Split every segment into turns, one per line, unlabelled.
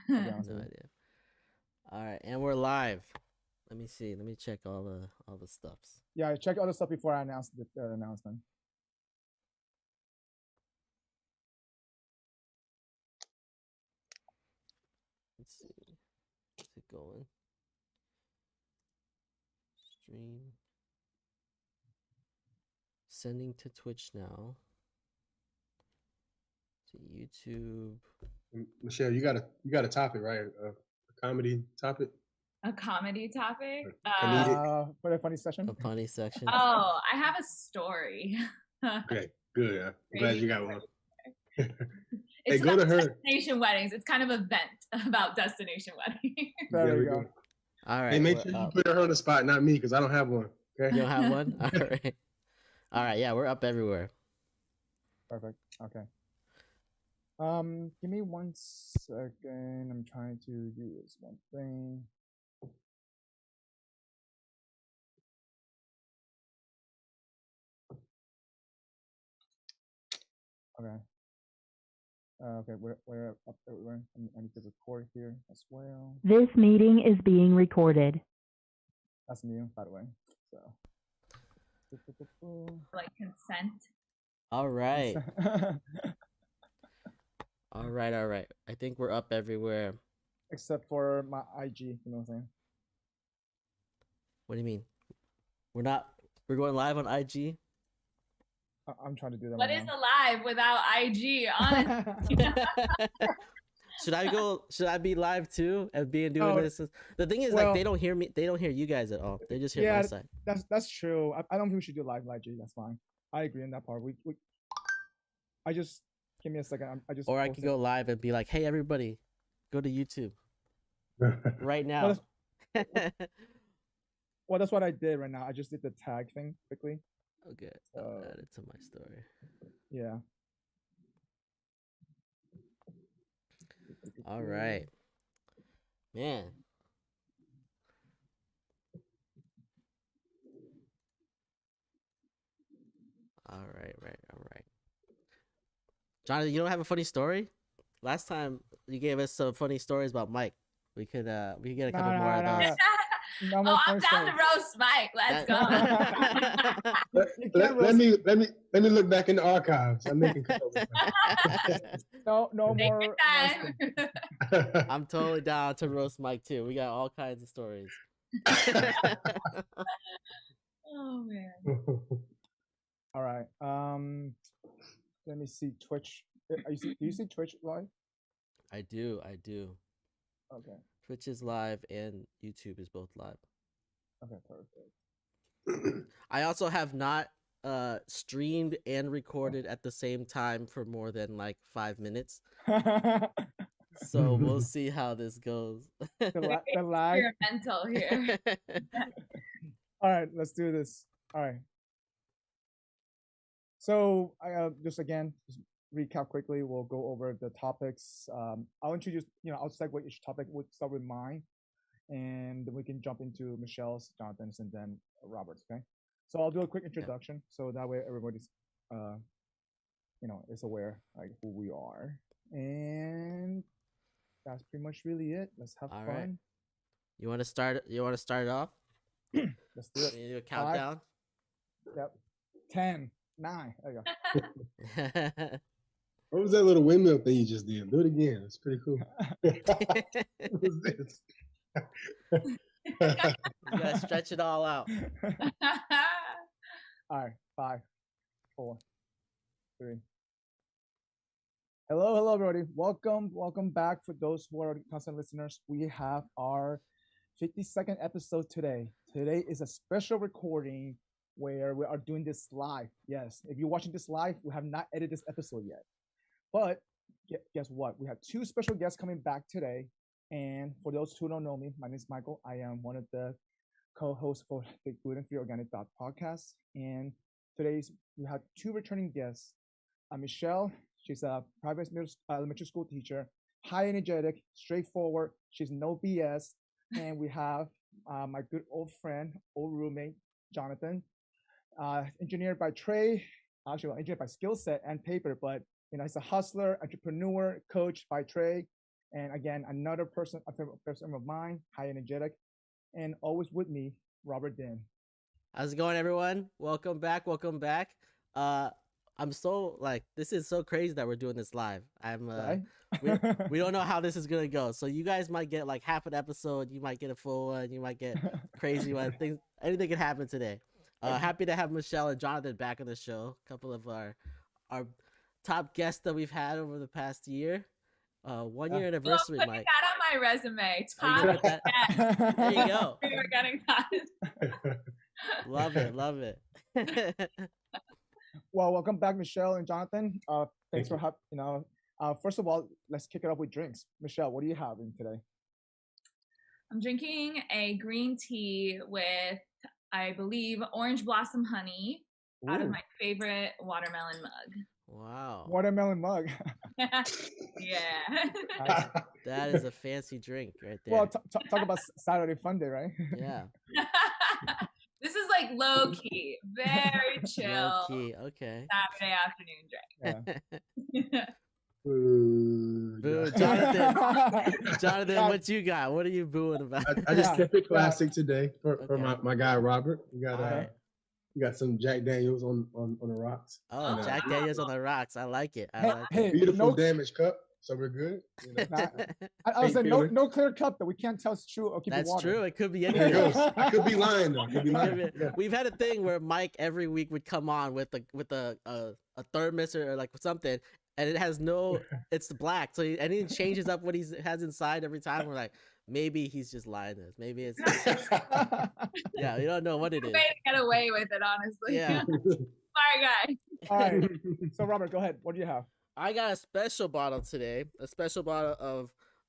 I'll be honest
No
with you.
idea. All right, and we're live. Let me see. Let me check all the stuffs.
Yeah, check other stuff before I announce the announcement.
Let's see. Is it going? Stream. Sending to Twitch now. To YouTube.
Michelle, you got a topic, right? A comedy topic.
A comedy topic?
For the funny session.
A funny section.
Oh, I have a story.
Okay, good. I'm glad you got one.
It's
go to
about
her.
destination weddings. It's kind of an event about destination weddings.
There you go.
All right.
Hey, make sure you put her on the spot, not me, because I don't have one. Okay.
You don't have one? All right. All right. Yeah, we're up everywhere.
Perfect. Okay. Give me 1 second. I'm trying to do this one thing. Okay. Okay, we're up everywhere. I need to record here as well.
This meeting is being recorded.
That's new, by the way. So.
Like consent.
All right. All right. I think we're up everywhere.
Except for my IG, you know what I'm saying?
What do you mean? We're going live on IG?
I'm trying to do that.
What
right
is
now.
alive without IG?
Should I be live too and doing this? The thing is, like, they don't hear me. They don't hear you guys at all. They just hear my side.
That's true. I don't think we should do live IG. That's fine. I agree on that part. I just give me a second.
Or I could go live and be like, "Hey, everybody, go to YouTube right now."
Well, that's what I did right now. I just did the tag thing quickly.
Okay, I'll add it to my story.
Yeah.
All right, man. All right. Jonathan, you don't have a funny story? Last time you gave us some funny stories about Mike. We could get a couple more of those.
No, I'm down to roast Mike. Let's go.
let me look back in the archives. I'm making
no more.
I'm totally down to roast Mike too. We got all kinds of stories.
Oh man.
All right. Let me see Twitch. Do you see Twitch live?
I do.
Okay.
Twitch is live and YouTube is both live.
Okay, perfect.
I also have not streamed and recorded at the same time for more than like 5 minutes. So we'll see how this goes.
The lag.
Experimental here.
All right, let's do this. All right. So just recap quickly. We'll go over the topics. I'll introduce, I'll segue each topic. We'll start with mine, and then we can jump into Michelle's, Jonathan's, and then Robert's. Okay. So I'll do a quick introduction, so that way everybody's, is aware like who we are, and that's pretty much really it. Let's have fun.
Right. You want to start it off?
Let's do it.
You do a countdown.
5, yep. 10, 9. There you go.
What was that little windmill thing you just did? Do it again. It's pretty cool. What was this?
You gotta stretch it all out.
All right, 5, 4, 3. Hello, everybody. Welcome back. For those who are constant listeners, we have our 52nd episode today. Today is a special recording where we are doing this live. Yes, if you're watching this live, we have not edited this episode yet. But guess what? We have 2 special guests coming back today. And for those who don't know me, my name is Michael. I am one of the co-hosts for the Gluten-Free Organic Thought Podcast. And we have 2 returning guests. Michelle, she's a private elementary school teacher, high energetic, straightforward. She's no BS. And we have my good old friend, old roommate, Jonathan, engineer by trade, engineer by skill set and paper, but he's a hustler, entrepreneur, coach by trade, And again, another person, a favorite person of mine, high energetic, and always with me, Robert Din.
How's it going, everyone? Welcome back. Welcome back. I'm so this is so crazy that we're doing this live.
Right?
We don't know how this is gonna go. So you guys might get like half an episode. You might get a full one. You might get crazy one. Anything can happen today. Happy to have Michelle and Jonathan back on the show. A couple of our top guests that we've had over the past year. 1 year anniversary,
Look,
Mike.
putting that on my resume.
Are you
Top
gonna put There you go.
We were getting that.
Love it.
Well, welcome back, Michelle and Jonathan. Thanks for having. First of all, let's kick it off with drinks. Michelle, what do you have in today?
I'm drinking a green tea with, I believe, orange blossom honey out of
Ooh,
my favorite watermelon mug.
Wow.
watermelon mug.
Yeah.
Nice.
That is a fancy drink right there.
Well, talk about Saturday fun day, right?
Yeah.
This is like low key, very chill
Low key. Okay.
Saturday afternoon drink.
Yeah.
Boo.
Boo, Jonathan, what you got? What are you booing about?
I just
Yeah.
kept it classic today for
Okay.
my guy Robert.
Alright.
We got some Jack Daniels on the rocks.
Oh,
Yeah.
Jack Daniels on the rocks. I like it. I
Hey,
like it.
hey,
Beautiful
no,
damaged cup, so we're good. You know.
Nah, I was saying
feeling.
no clear cup that we can't tell it's true or keep it
That's
water.
true. It could be
There it
anything.
goes. I could be lying though. I could be lying. Yeah.
We've had a thing where Mike every week would come on with a thermos or like something, and it has it's black. So anything changes up what he has inside every time. We're like, maybe he's just lying to us. Maybe it's yeah. You don't know what it is.
Way to get away with it, honestly.
Yeah.
Smart guy.
All right. So Robert, go ahead. What do you have?
I got a special bottle today. A special bottle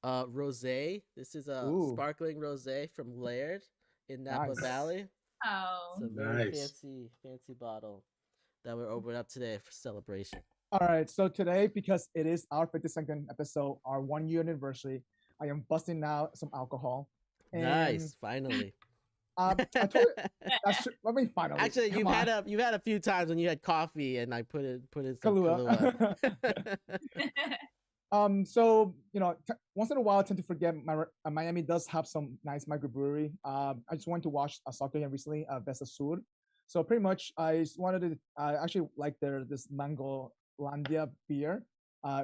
of rosé. This is a
Ooh.
sparkling rosé from Laird in Napa
Nice.
Valley.
Oh.
It's a very
Nice.
fancy bottle that we're opening up today for celebration.
All right. So today, because it is our 52nd episode, our 1 year anniversary, I am busting out some alcohol. And,
Nice, finally.
I told you, that's true. Let me finally.
Actually,
Come
you've
on.
had a few times when you had coffee and I put in some
Kahlua.
Kahlua.
So once in a while, I tend to forget Miami does have some nice microbrewery. I just went to watch a soccer game recently, Vesta Sur. So pretty much, I just wanted to. I actually like this Mango Landia beer.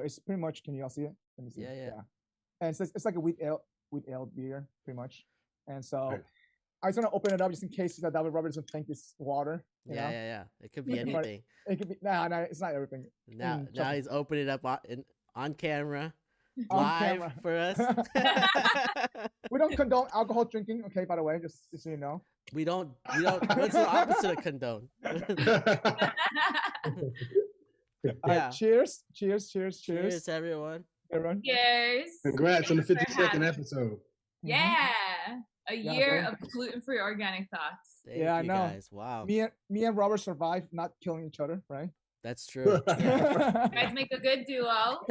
It's pretty much. Can you all see it? Let me see.
Yeah.
And it's like a wheat ale beer, pretty much. And so
Right.
I just want to open it up just in case that Robert doesn't think it's water. You know?
Yeah. It could be
But
anything.
It could be. No, it's not everything.
Now
trust me.
he's opening it up on camera,
On
live
camera.
for us.
We don't condone alcohol drinking, okay, by the way, just so you know.
we don't. What's the opposite of condone?
All right,
Yeah.
cheers,
Cheers, everyone.
everyone.
Cheers.
Congrats on the
Thanks for
52nd
having-
episode.
Yeah. A
Yeah,
year
bro.
of gluten-free organic thoughts.
Thank
Yeah, I
you
know.
guys. Wow,
Me and Robert survived not killing each other, right?
that's true.
All
You guys make a good duo.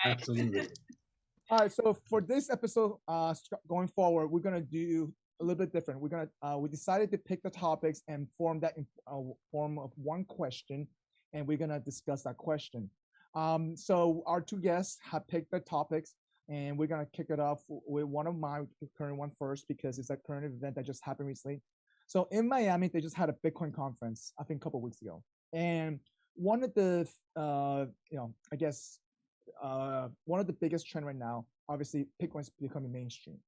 Absolutely.
right, so for this episode, going forward, we're gonna do a little bit different. We decided to pick the topics and form that in form of one question, and we're gonna discuss that question. So our two guests have picked the topics, and we're gonna kick it off with one of my current one first because it's a current event that just happened recently. So in Miami, they just had a Bitcoin conference, I think a couple weeks ago, and one of the I guess one of the biggest trend right now, obviously, Bitcoin's becoming mainstream.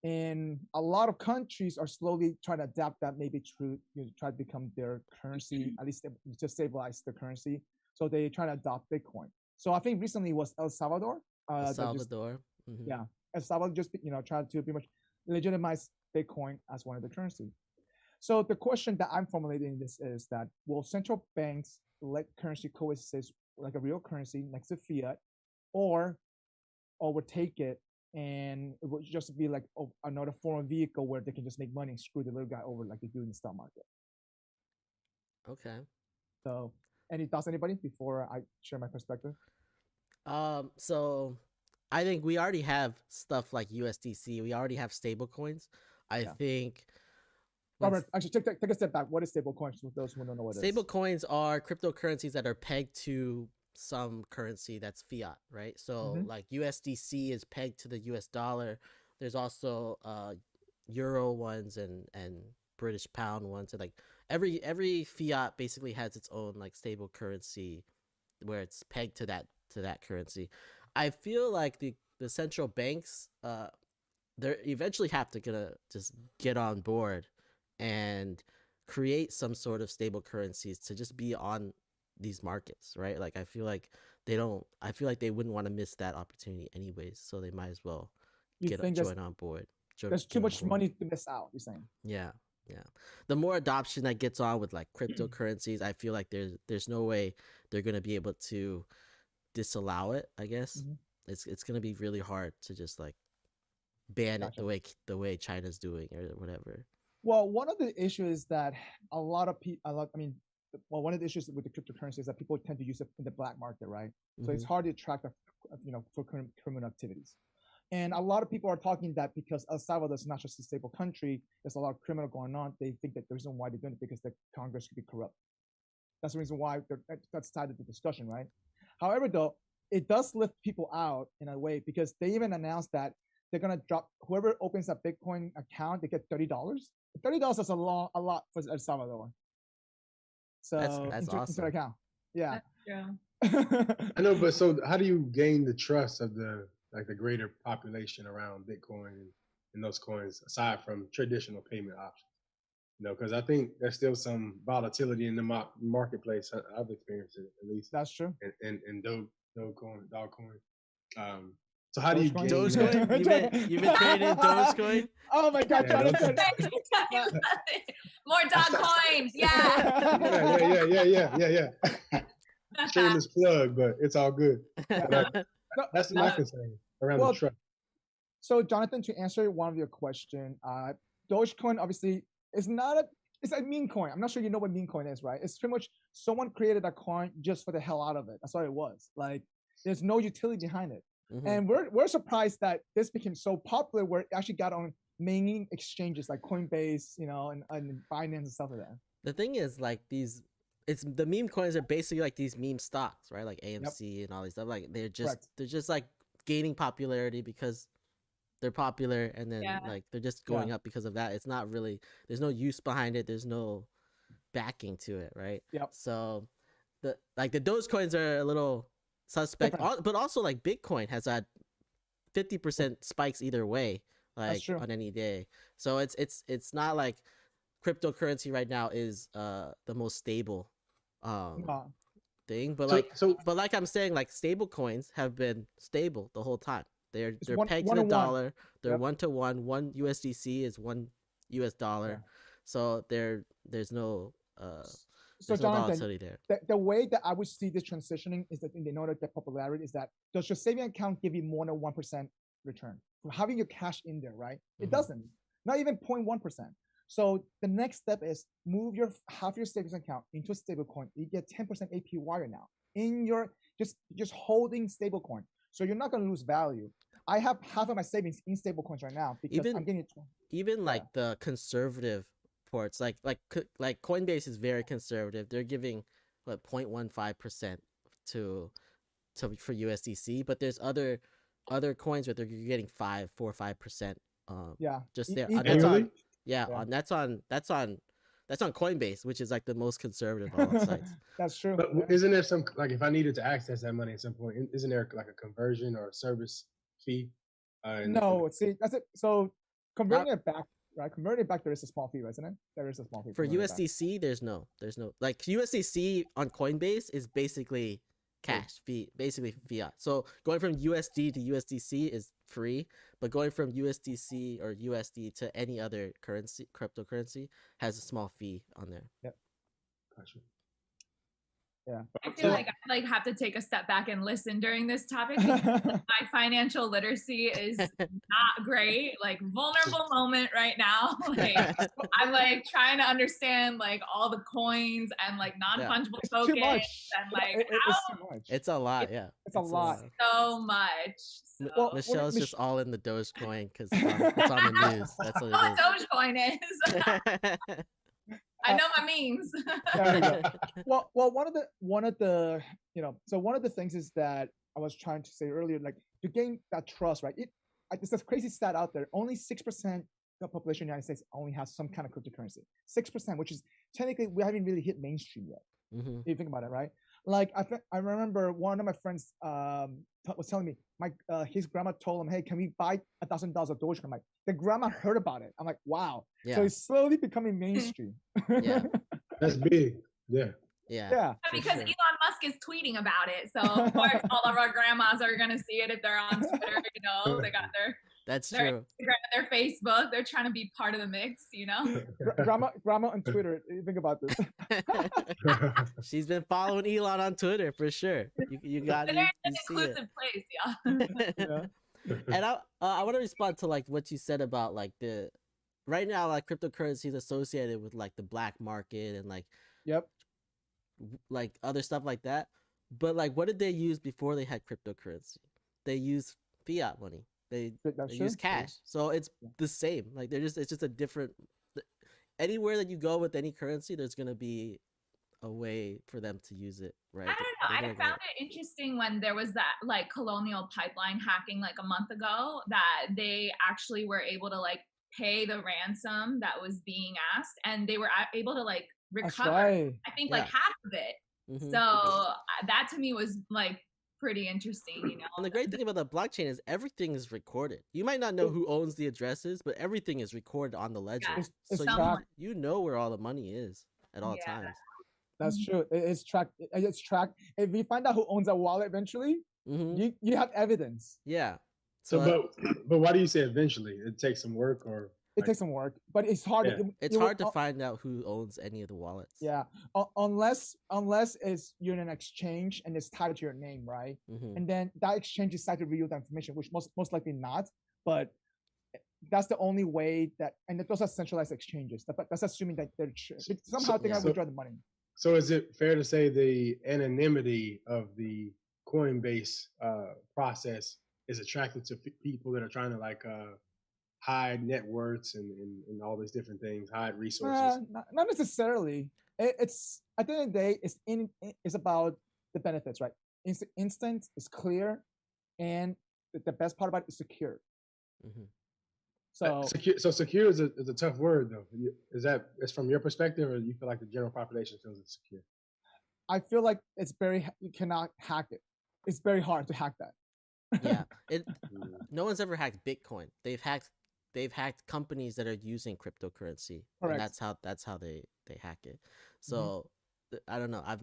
And a lot of countries are slowly trying to adapt that maybe try to become their currency, at least to stabilize the currency. So they try to adopt Bitcoin. So I think recently was El Salvador.
El
that just-
Salvador. Mhm.
yeah, El Salvador just tried to pretty much legitimize Bitcoin as one of the currency. So the question that I'm formulating this is that will central banks let currency coexist like a real currency next to fiat, or overtake it and it would just be like another form of vehicle where they can just make money and screw the little guy over like they do in the stock market.
Okay.
So any thoughts, anybody, before I share my perspective?
So I think we already have stuff like USDC. We already have stable coins. I
Yeah.
think when
Robert, actually take a step back. What is stable coins for those who don't know what it is?
stable coins are cryptocurrencies that are pegged to some currency that's fiat, right? So
Mhm.
like USDC is pegged to the US dollar. There's also euro ones and British pound ones, and like every fiat basically has its own like stable currency where it's pegged to that currency. I feel like the central banks they eventually have to gonna just get on board and create some sort of stable currencies to just be on these markets, right? Like I feel like they wouldn't want to miss that opportunity anyways, so they might as well
You think
join on board.
there's too
Get on
much
board.
money to miss out? You're saying?
Yeah, yeah. The more adoption that gets on with like cryptocurrencies, I feel like there's no way they're gonna be able to disallow it. I guess
Mhm.
it's gonna be really hard to just like ban
Gotcha.
it the way China's doing or whatever.
Well, one of the issues is that a lot of people, well, one of the issues with the cryptocurrency is that people tend to use it in the black market, right? So it's
Mhm.
hard to track, for criminal activities. And a lot of people are talking that because El Salvador is not just a stable country, there's a lot of criminal going on. They think that the reason why they're doing it because the Congress could be corrupt. That's the reason why that's side of the discussion, right? However, though, it does lift people out in a way because they even announced that they're gonna drop whoever opens a Bitcoin account, they get $30. $30 is a lot for El Salvador. So
That's
into
awesome.
the account, yeah.
True.
I know, but so how do you gain the trust of the greater population around Bitcoin and those coins aside from traditional payment options? Because I think there's still some volatility in the marketplace. I've experienced it at least.
That's true.
And Dogecoin. So how do you gain
Dogecoin?
that?
You've been trading Dogecoin?
Oh my God,
Yeah,
Jonathan.
More dog coins. Yeah.
yeah. Shameless plug, but it's all good.
Yeah.
That's my concern around the trust.
So, Jonathan, to answer one of your question, Dogecoin obviously is it's a meme coin. I'm not sure you know what meme coin is, right? It's pretty much someone created a coin just for the hell out of it. That's all it was. Like, there's no utility behind it.
Mhm.
And we're surprised that this became so popular where it actually got on main exchanges like Coinbase, and Binance and stuff like that.
The thing is, like the meme coins are basically like these meme stocks, right? Like AMC and all these stuff. Like they're just like gaining popularity because they're popular, and then like they're just going up because of that. It's not really, there's no use behind it. There's no backing to it, right?
Yep.
So the Dogecoins are a little suspect, but also like Bitcoin has had 50% spikes either way, like on any day. So it's not like cryptocurrency right now is the most stable thing, but like I'm saying, like stable coins have been stable the whole time. They're pegged to the dollar. They're 1-to-1. One USDC is $1 US. So there's no
so Jonathan,
volatility there.
The way that I would see this transitioning is that in order to get popularity is that does your saving account give you more than 1% return from having your cash in there, right? It doesn't, not even 0.1%. So the next step is move half your savings account into a stable coin. You get 10% APY now in your just holding stable coin. So you're not going to lose value. I have half of my savings in stable coins right now because I'm getting it.
Even like the conservative ports, like Coinbase is very conservative. They're giving 0.15% for USDC, but there's other coins where you're getting 4 or 5%. Just there. That's on Coinbase, which is like the most conservative of all sites.
That's true.
But isn't there some, like, if I needed to access that money at some point, isn't there like a conversion or a service fee?
No, see, that's it. So converting it back, right? Converting it back, there is a small fee, isn't it? There is a small fee
for USDC. There's no like USDC on Coinbase is basically cash fee, basically fiat. So going from USD to USDC is free, but going from USDC or USD to any other cryptocurrency has a small fee on there.
Yep.
Gotcha.
Yeah.
I feel like I have to take a step back and listen during this topic because my financial literacy is not great. Like vulnerable moment right now. Like I'm like trying to understand like all the coins and like non-fungible tokens and like
it's a lot. Yeah,
it's a lot.
So much. So.
Michelle's just all in the Dogecoin because it's on the news. That's what it is.
Dogecoin is. I know my memes.
There we go. Well, one of the so one of the things is that I was trying to say earlier, like to gain that trust, right? There's this crazy stat out there. Only 6% the population in the United States only has some kind of cryptocurrency. 6%, which is technically we haven't really hit mainstream yet.
Mhm.
If you think about it, right? Like I remember one of my friends was telling me his grandma told him, "Hey, can we buy $1,000 of Dogecoin?" I'm like, the grandma heard about it. I'm like, wow.
Yeah.
So it's slowly becoming mainstream.
Yeah.
That's big. Yeah.
Yeah.
Yeah.
for
Because
sure.
Elon Musk is tweeting about it. So of course all of our grandmas are gonna see it if they're on Twitter, they got
That's
their
true.
Instagram, their Facebook. They're trying to be part of the mix,
Grandma on Twitter. You think about this.
She's been following Elon on Twitter for sure. You got
But
you,
they're in
you
an
see it.
inclusive place, yeah.
Yeah.
And I want to respond to like what you said about like the right now like cryptocurrency is associated with like the black market and
Yep.
like other stuff like that. But like what did they use before they had cryptocurrency? They used fiat money. They
That's true.
use cash. So it's the same. Like it's just a different anywhere that you go with any currency, there's gonna be a way for them to use it, right?
I don't know. I found it interesting when there was that like Colonial Pipeline hacking like a month ago that they actually were able to like pay the ransom that was being asked, and they were able to like recover.
Right.
I think
Yeah.
like half of it.
Mhm.
So that to me was like pretty interesting,
And the great thing about the blockchain is everything is recorded. You might not know who owns the addresses, but everything is recorded on the ledger.
Yeah.
It's
So
tracked.
you know where all the money is at all
Yeah.
times.
That's true. It's tracked. It's tracked. If we find out who owns that wallet eventually,
Hmm.
you have evidence.
Yeah.
So, but why do you say eventually? It takes some work, or
It takes some work, but it's hard.
Yeah.
It's hard to find out who owns any of the wallets.
Yeah, unless it's you're in an exchange and it's tied to your name, right?
Hmm.
And then that exchange is tied to real information, which most likely not. But that's the only way that, and those are centralized exchanges. But that's assuming that they're somehow they're gonna withdraw the money.
So is it fair to say the anonymity of the Coinbase process is attractive to people that are trying to like hide net worths and all these different things, hide resources?
Not necessarily. It's at the end of the day, it's about the benefits, right? Instant, it's clear, and the best part about it is secure.
Hmm.
So
Secure is a tough word though. Is that it's from your perspective, or you feel like the general population feels it's secure?
I feel like you cannot hack it. It's very hard to hack that.
Yeah. No one's ever hacked Bitcoin. They've hacked companies that are using cryptocurrency.
Correct.
And that's how they hack it. So I don't know. I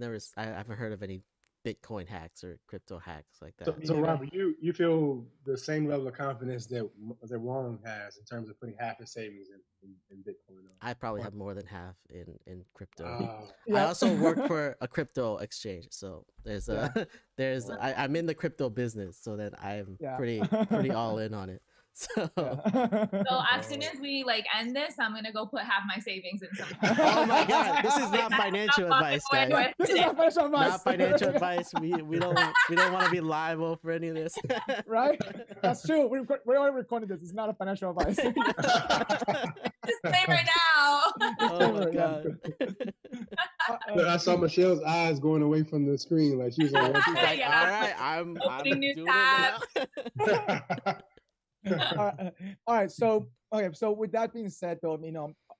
haven't heard of any Bitcoin hacks or crypto hacks like that.
So Robert, you feel the same level of confidence that Wong has in terms of putting half his savings in Bitcoin?
I probably have more than half in crypto.
Oh,
Yeah.
I also work for a crypto exchange, so I'm in the crypto business, so then I'm
Yeah.
pretty all in on it. So
So as soon as we like end this, I'm gonna go put half my savings in some.
oh my god, this is not financial advice, guys.
This is not financial advice.
Not financial advice. We don't want to be liable for any of this.
Right? That's true. We're already recording this. It's not a financial advice.
Disclaimer now.
Oh my
Yeah.
god.
But I saw Michelle's eyes going away from the screen, like she was on.
She's like,
Yeah.
all right, I'm
Opening new
doing it now.
All right. So with that being said, though,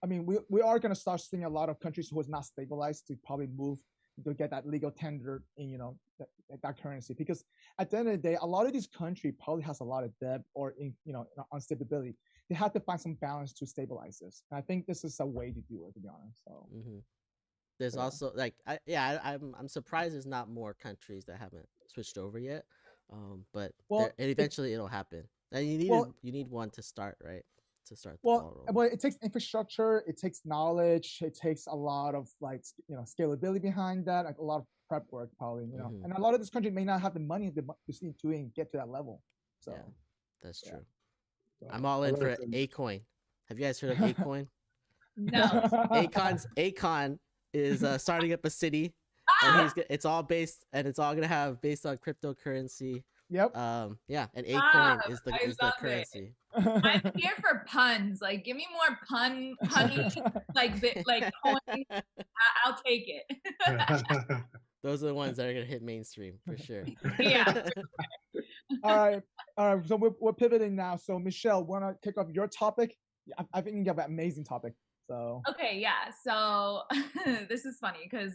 I mean, we are going to start seeing a lot of countries who is not stabilized to probably move to get that legal tender in, that currency, because at the end of the day, a lot of these countries probably has a lot of debt or instability. They have to find some balance to stabilize this. And I think this is a way to do it, to be honest. So
There's
Yeah.
also like I'm surprised there's not more countries that haven't switched over yet. But
Well,
eventually it'll happen. And you need one to start, right? To start the ball rolling.
Well, it takes infrastructure, it takes knowledge, it takes a lot of scalability behind that, like a lot of prep work probably,
Mhm.
and a lot of this country may not have the money to get to that level. So
Yeah, that's
yeah.
true. I'm all in for Acoin. Have you guys heard of Acoin?
No.
Akon is starting up a city, and it's all based on cryptocurrency.
Yep.
Yeah, an
Stop.
acorn is the
I
is the
love it.
currency.
I'm here for puns. Like, give me more punny, like coins. I'll take it.
Those are the ones that are gonna hit mainstream for sure.
Yeah.
All right. So we're pivoting now. So Michelle, want to kick off your topic? I think you have an amazing topic. So
Okay, yeah. So this is funny because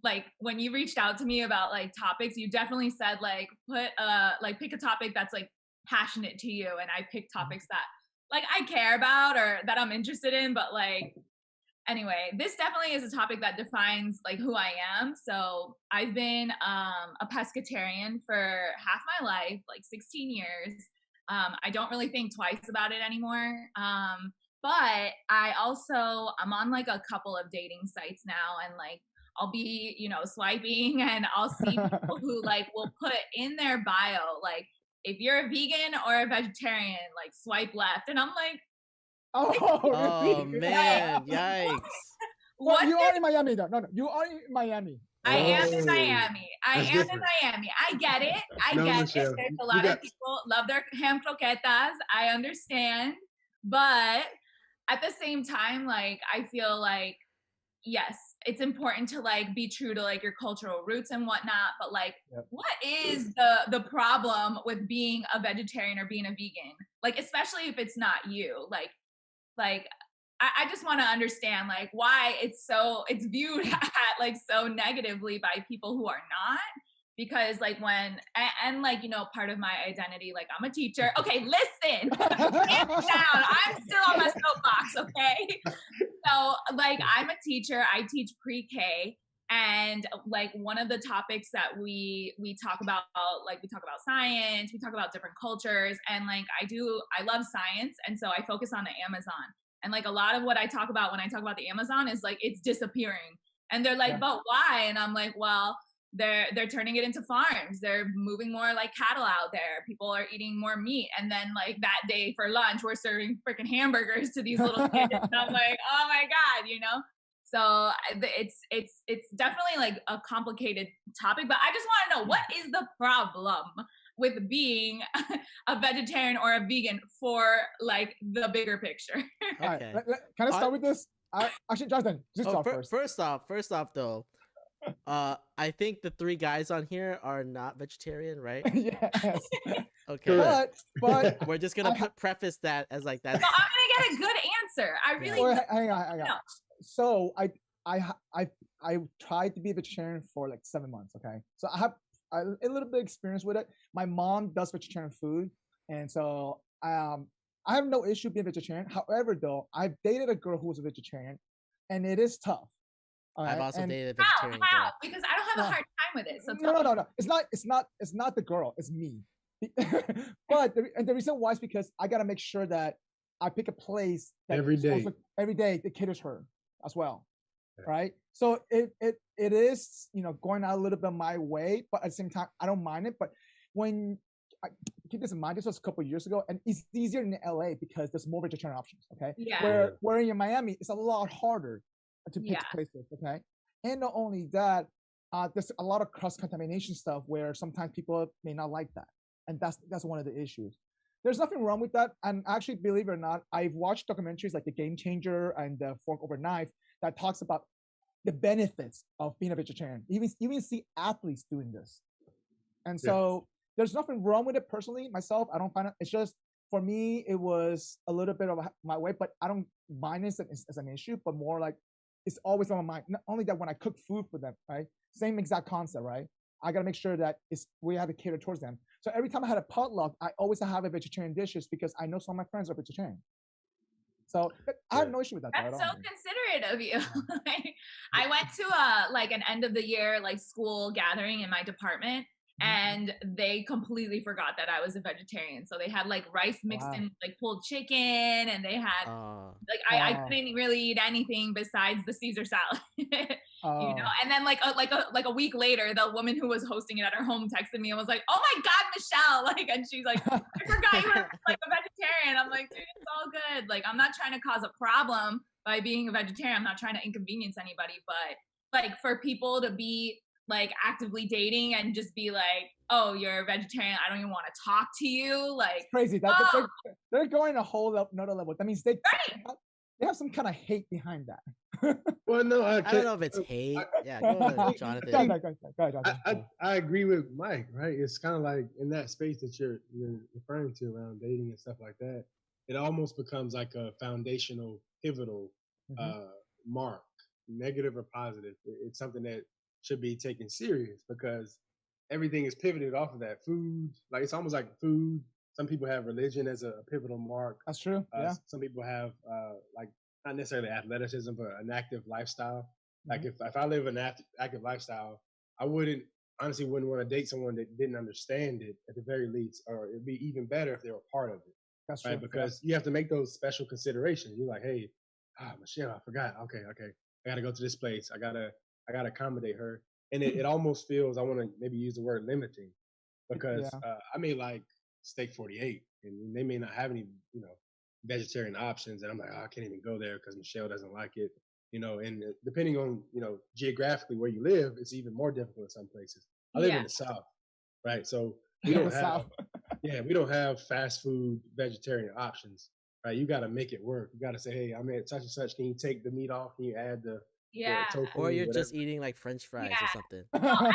like when you reached out to me about like topics, you definitely said like pick a topic that's like passionate to you, and I picked topics that like I care about or that I'm interested in. But like anyway, this definitely is a topic that defines like who I am. So I've been a pescatarian for half my life, like 16 years. I don't really think twice about it anymore. But I'm on like a couple of dating sites now, and like I'll be, swiping, and I'll see people who like will put in their bio, like, if you're a vegan or a vegetarian, like swipe left. And I'm like,
Oh man, yikes.
well,
what?
you are in Miami though. No, you are in Miami.
I am in
Oh,
Miami.
that's different.
I get it.
No,
Get
Michelle,
it. There's a
you
lot
got-
of people love their ham croquetas. I understand. But at the same time, like, I feel like, yes, it's important to like be true to like your cultural roots and whatnot. But like,
Yep.
what is the problem with being a vegetarian or being a vegan? Like, especially if it's not you. Like I just want to understand like why it's viewed at like so negatively by people who are not, because like and like, part of my identity, like I'm a teacher. Okay, listen, calm down. I'm still on my soapbox. Okay. So like I'm a teacher. I teach pre-K. And like one of the topics that we talk about, like we talk about science, we talk about different cultures, and like I love science, and so I focus on the Amazon. And like a lot of what I talk about when I talk about the Amazon is like it's disappearing. And they're like,
Yeah.
but why? And I'm like, well, they're turning it into farms. They're moving more like cattle out there. People are eating more meat. And then like that day for lunch, we're serving freaking hamburgers to these little kids. And I'm like, oh my God, So it's definitely like a complicated topic, but I just want to know, what is the problem with being a vegetarian or a vegan for like the bigger picture?
All right,
Okay.
can I start with this? Actually, Jonathan, just talk first.
First off though, I think the three guys on here are not vegetarian, right?
Yes.
Okay.
But
We're just gonna preface that as like that's.
So I'm gonna get a good answer. I really
Well, hang on.
No.
So I tried to be a vegetarian for like 7 months. Okay, so I have a little bit of experience with it. My mom does vegetarian food, and so I have no issue being vegetarian. However, though, I've dated a girl who was a vegetarian, and it is tough.
I've also dated a
how?
vegetarian
How?
girl.
Because I don't have a hard time with it. So
No. It's not the girl. It's me. But the reason why is because I gotta make sure that I pick a place that
Every day.
Every day that caters her as well, right? So it is going out a little bit my way, but at the same time I don't mind it. But when I keep this in mind, this was a couple of years ago, and it's easier in LA because there's more vegetarian options. Okay,
Yeah.
where in Miami it's a lot harder to pick places. Okay, and not only that, there's a lot of cross contamination stuff where sometimes people may not like that, and that's one of the issues. There's nothing wrong with that. And actually, believe it or not, I've watched documentaries like The Game Changer and The Fork Over Knife that talks about the benefits of being a vegetarian. Even see athletes doing this. And so there's nothing wrong with it personally. Myself, I don't find it. It's just, for me, it was a little bit of my way, but I don't mind it as an issue, but more like it's always on my mind. Not only that, when I cook food for them, right? Same exact concept, right? I got to make sure that we have to cater towards them. So every time I had a potluck, I always have a vegetarian dishes because I know some of my friends are vegetarian. So I have no issue with that.
That's so considerate of you. I went to like an end of the year like school gathering in my department, and they completely forgot that I was a vegetarian. So they had like rice mixed in with, like pulled chicken, and they had I couldn't really eat anything besides the Caesar salad. And then like a week later, the woman who was hosting it at her home texted me and was like, "Oh my God, Michelle!" Like, and she's like, "I forgot you were like a vegetarian." I'm like, "Dude, it's all good. Like, I'm not trying to cause a problem by being a vegetarian. I'm not trying to inconvenience anybody, but like for people to be like actively dating and just be like, oh, you're a vegetarian, I don't even want to talk to you. Like,
It's crazy. They're going a whole another level. That means they have some kind of hate behind that.
Well, no,
I don't know if it's hate. Yeah, go ahead, Jonathan.
Go ahead, Jonathan.
I agree with Mike, right? It's kind of like in that space that you're referring to around dating and stuff like that, it almost becomes like a foundational, pivotal mark, negative or positive. It's something that should be taken serious because everything is pivoted off of that. Food, like it's almost like food. Some people have religion as a pivotal mark.
That's true. Yeah.
Some people have like not necessarily athleticism, but an active lifestyle. Like if I live an active lifestyle, I wouldn't want to date someone that didn't understand it at the very least, or it'd be even better if they were part of it.
That's
right?
true.
Because you have to make those special considerations. You're like, hey, Michelle, I forgot. Okay. I gotta go to this place. I gotta accommodate her. And it almost feels, I want to maybe use the word limiting because I may like steak 48 and they may not have any, vegetarian options. And I'm like, I can't even go there because Michelle doesn't like it. And depending on, geographically where you live, it's even more difficult in some places. I live in the South, right? So we don't have, we don't have fast food vegetarian options, right? You got to make it work. You got to say, hey, I'm at such and such. Can you take the meat off? Can you add the tofu,
or you're
whatever?
just eating like French fries or something.
Well,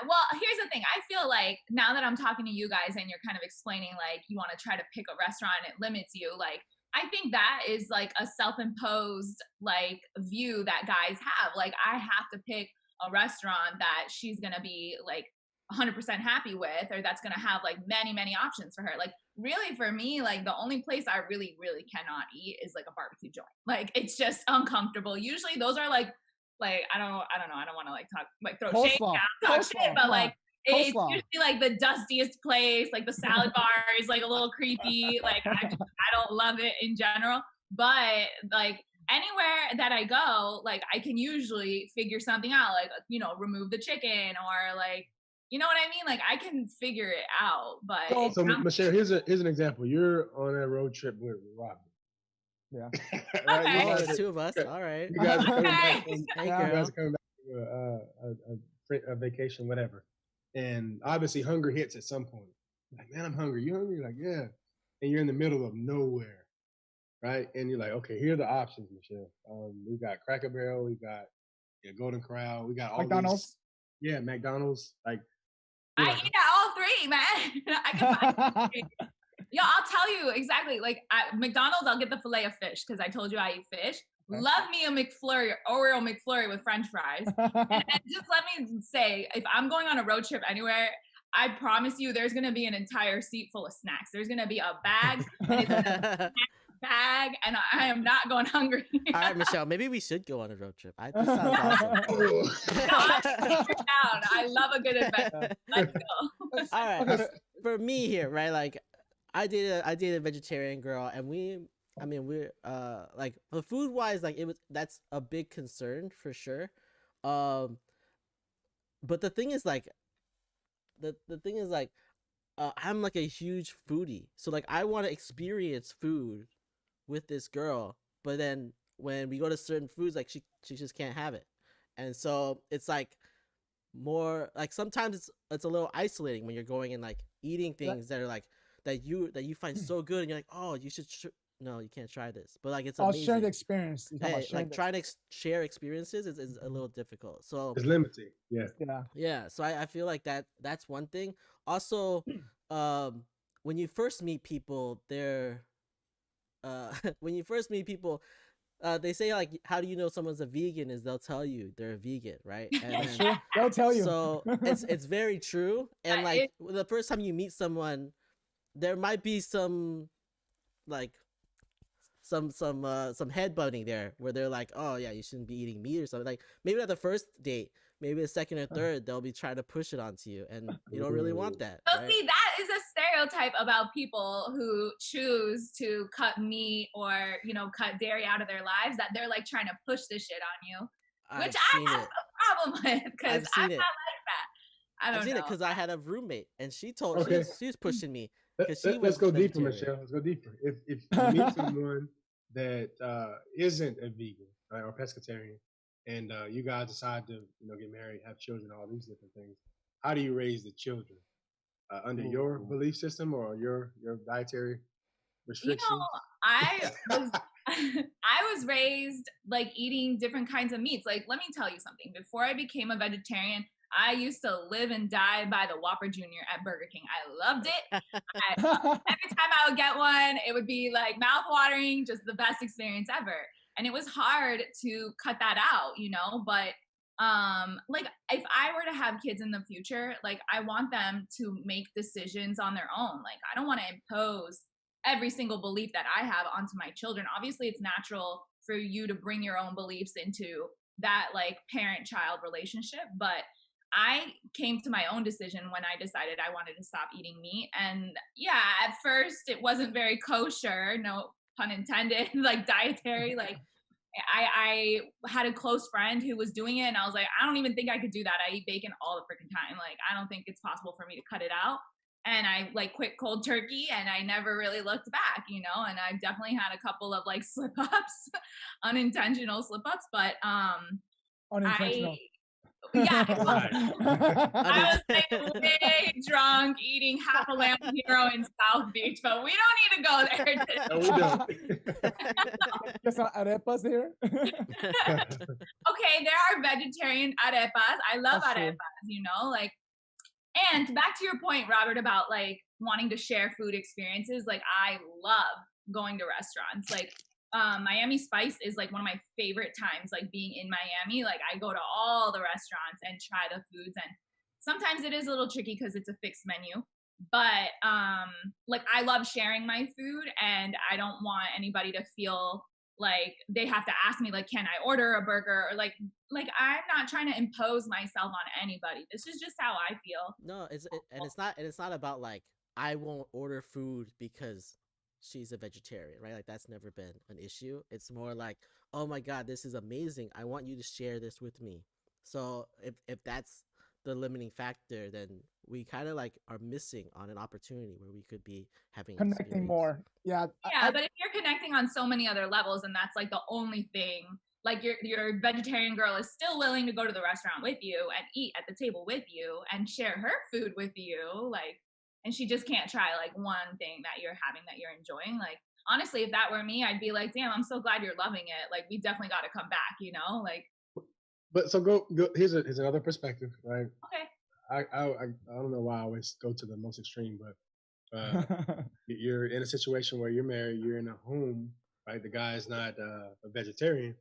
well, here's the thing. I feel like now that I'm talking to you guys and you're kind of explaining like you want to try to pick a restaurant and it limits you, like I think that is like a self-imposed like view that guys have. Like I have to pick a restaurant that she's going to be like 100% happy with, or that's going to have like many, many options for her. Like really for me, like the only place I really, really cannot eat is like a barbecue joint. Like it's just uncomfortable. Usually those are like I don't know. I don't want to like talk, like throw shade down, talk shit, but like it's usually like the dustiest place, like the salad bar is like a little creepy. Like I don't love it in general, but like anywhere that I go, like I can usually figure something out, like, remove the chicken or like, you know what I mean? Like I can figure it out, but
so Michelle, here's an example. You're on a road trip with Robin.
Yeah.
Right?
Oh, the two of us. All right.
You guys are coming back from, a vacation, whatever. And obviously hunger hits at some point. Like, man, I'm hungry. You hungry? You're like, yeah. And you're in the middle of nowhere. Right? And you're like, okay, here are the options, Michelle. We got Cracker Barrel, we got Golden Corral, we got all
McDonald's.
McDonald's. Like
I eat at all three, man. I can find three. Yo, I'll tell you exactly. Like at McDonald's, I'll get the fillet of fish because I told you I eat fish. Okay. Love me a McFlurry, Oreo McFlurry with French fries. and just let me say, if I'm going on a road trip anywhere, I promise you, there's gonna be an entire seat full of snacks. There's gonna be a bag, and it's a bag, and I am not going hungry.
All right, Michelle, maybe we should go on a road trip. This sounds awesome.
I love a good adventure. Let's go.
All right, for me here, right? Like, I dated a vegetarian girl, and we're like food wise, like that's a big concern for sure. But the thing is like, I'm like a huge foodie, so like I want to experience food with this girl, but then when we go to certain foods, like she just can't have it, and so it's like more like sometimes it's a little isolating when you're going and like eating things that are like that you find so good, and you're like, oh, you should no, you can't try this, but like it's amazing.
Share the experience.
Like trying to share experiences is a little difficult, so
it's limiting.
So I feel like that's one thing. Also, when you first meet people, they say like, how do you know someone's a vegan? Is they'll tell you they're a vegan, right? And
they'll tell you.
So it's very true. And like the first time you meet someone, there might be some like some headbutting there where they're like, oh yeah, you shouldn't be eating meat or something. Like maybe not the first date, maybe the second or third, they'll be trying to push it onto you, and you don't really want that.
So see, that is a stereotype about people who choose to cut meat or cut dairy out of their lives, that they're like trying to push this shit on you, which I have a problem with because I'm not like that. I don't know. I've seen it
because I had a roommate, and she told she's pushing me.
Let's go deeper, Michelle. Let's go deeper. If you meet someone that isn't a vegan, right, or pescatarian, and you guys decide to get married, have children, all these different things. How do you raise the children under your belief system or your dietary restrictions?
I was I was raised like eating different kinds of meats. Like, let me tell you something. Before I became a vegetarian, I used to live and die by the Whopper Jr. at Burger King. I loved it. Every time I would get one, it would be like mouth-watering, just the best experience ever. And it was hard to cut that out, but like if I were to have kids in the future, like I want them to make decisions on their own. Like I don't want to impose every single belief that I have onto my children. Obviously, it's natural for you to bring your own beliefs into that like parent-child relationship, but I came to my own decision when I decided I wanted to stop eating meat. And yeah, at first it wasn't very kosher, no pun intended, like dietary. Like I had a close friend who was doing it, and I was like, I don't even think I could do that. I eat bacon all the freaking time. Like, I don't think it's possible for me to cut it out. And I like quit cold turkey, and I never really looked back, and I've definitely had a couple of like slip ups, unintentional slip ups, but
Unintentional.
Yeah, I was like way drunk eating half a lamb hero in South Beach, but we don't need to go there today.
No, we don't.
Get some arepas here.
Okay, there are vegetarian arepas. I love
That's
arepas, like, and back to your point, Robert, about like wanting to share food experiences. Like I love going to restaurants. Like Miami Spice is like one of my favorite times, like being in Miami. Like I go to all the restaurants and try the foods, and sometimes it is a little tricky because it's a fixed menu, but like I love sharing my food, and I don't want anybody to feel like they have to ask me like, can I order a burger, or like I'm not trying to impose myself on anybody. This is just how I feel.
No, it's not about like I won't order food because she's a vegetarian, right? Like that's never been an issue. It's more like, oh my God, this is amazing. I want you to share this with me. So if that's the limiting factor, then we kind of like are missing on an opportunity where we could be having
connecting more. Yeah.
But if you're connecting on so many other levels, and that's like the only thing, like your vegetarian girl is still willing to go to the restaurant with you and eat at the table with you and share her food with you, like, and she just can't try like one thing that you're having that you're enjoying. Like honestly, if that were me, I'd be like, damn, I'm so glad you're loving it. Like we definitely got to come back, like.
But so go. Here's another perspective, right?
Okay.
I don't know why I always go to the most extreme, but you're in a situation where you're married, you're in a home, right? The guy is not a vegetarian.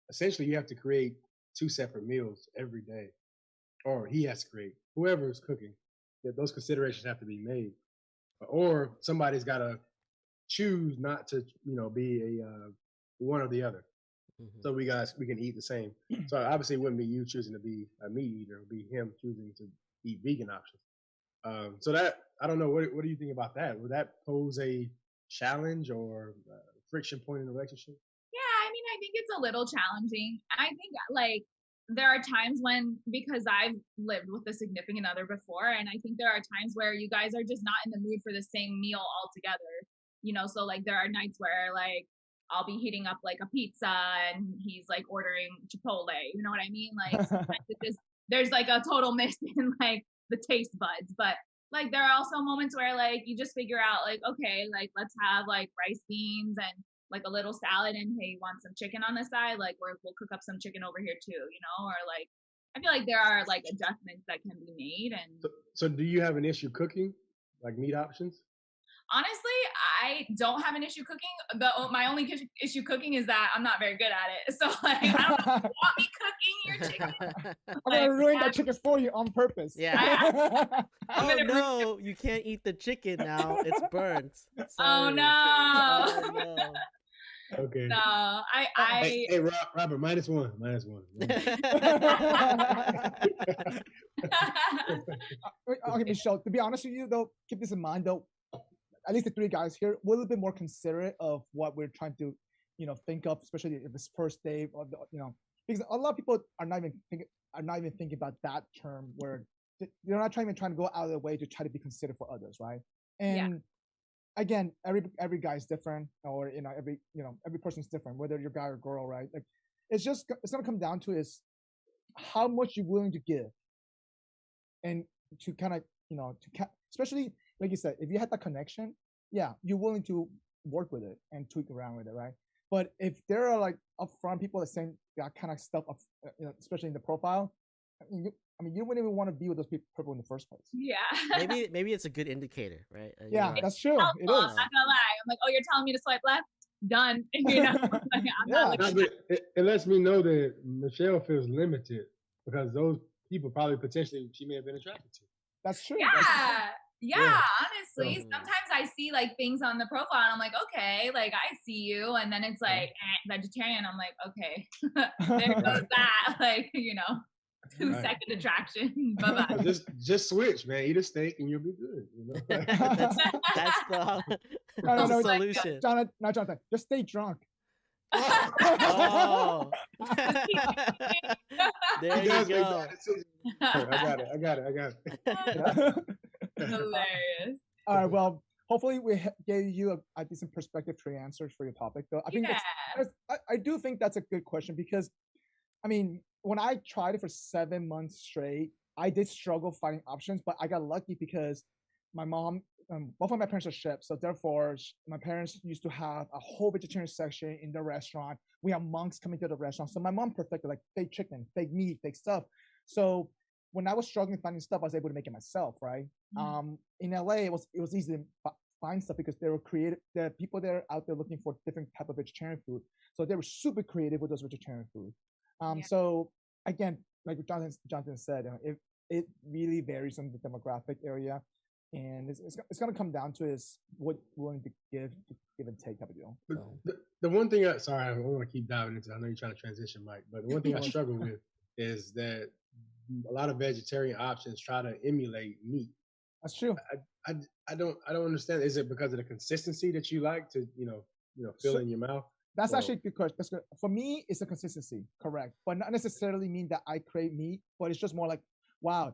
Essentially, you have to create 2 separate meals every day, or he has to create. Whoever is cooking, those considerations have to be made, or somebody's got to choose not to, be a one or the other. Mm-hmm. So we can eat the same. So obviously, it wouldn't be you choosing to be a meat eater; it would be him choosing to eat vegan options. So that I don't know. What do you think about that? Would that pose a challenge or a friction point in the relationship?
Yeah, I mean, I think it's a little challenging. I think like there are times when, because I've lived with a significant other before, and I think there are times where you guys are just not in the mood for the same meal altogether. So like there are nights where like I'll be heating up like a pizza and he's like ordering Chipotle. You know what I mean? Like sometimes there's like a total miss in like the taste buds. But like there are also moments where like you just figure out like, okay, like let's have like rice, beans, and like a little salad, and hey, you want some chicken on the side? Like we'll cook up some chicken over here too, or like I feel like there are like adjustments that can be made. And
so do you have an issue cooking like meat options?
Honestly, I don't have an issue cooking. My only issue cooking is that I'm not very good at it. So like, I don't know if you want me cooking your chicken.
I'm gonna ruin that chicken for you on purpose.
Yeah. Oh no, you can't eat the chicken now. It's burnt. Sorry.
Oh no.
Oh, no.
Okay.
No, I.
Hey, Robert, -1.
Okay, Michelle. To be honest with you, though, keep this in mind, though. At least the 3 guys here, we're a little bit more considerate of what we're trying to, think of, especially if it's first date, or because a lot of people are not even thinking about that term where they're not trying to go out of their way to try to be considerate for others, right? And again, every guy's different, or every person's different, whether you're a guy or girl, right? Like it's gonna come down to is how much you're willing to give, and to kind of especially like you said, if you had that connection, yeah, you're willing to work with it and tweak around with it, right? But if there are like upfront people that saying that kind of stuff, especially in the profile, you wouldn't even want to be with those people in the first place.
Yeah.
maybe it's a good indicator, right?
Yeah, that's true.
Helpful,
It is.
I'm not gonna lie. I'm like, oh, you're telling me to swipe left? Done. I'm not looking
it lets me know that Michelle feels limited because those people probably potentially she may have been attracted to.
That's true.
Yeah, honestly, sometimes I see like things on the profile and I'm like, okay, like I see you, and then it's like vegetarian. I'm like, okay, there goes that, like 2-second attraction. Bye bye.
Just switch, man. Eat a steak and you'll be good.
That's the solution.
Jonathan, just stay drunk.
Oh. There you go.
I got it.
Hilarious.
All right. Well, hopefully we gave you a decent perspective to your answers for your topic. Though I think I do think that's a good question because, when I tried it for 7 months straight, I did struggle finding options, but I got lucky because my mom, both of my parents are chefs, so therefore my parents used to have a whole vegetarian section in the restaurant. We have monks coming to the restaurant, so my mom perfected like fake chicken, fake meat, fake stuff. So when I was struggling finding stuff, I was able to make it myself, right? Mm-hmm. In LA, it was easy to find stuff because they were creative. There are people there out there looking for different type of vegetarian food, so they were super creative with those vegetarian food. So again, like Jonathan said, it really varies on the demographic area, and it's going to come down to is what we're willing to give and take type of deal. So.
The one thing I don't want to keep diving into. I know you're trying to transition, Mike, but the one thing I struggle with is that a lot of vegetarian options try to emulate meat.
That's true.
I don't understand. Is it because of the consistency that you like to feel in your mouth?
That's actually a good question. That's good. For me, it's a consistency, correct, but not necessarily mean that I crave meat. But it's just more like, wow,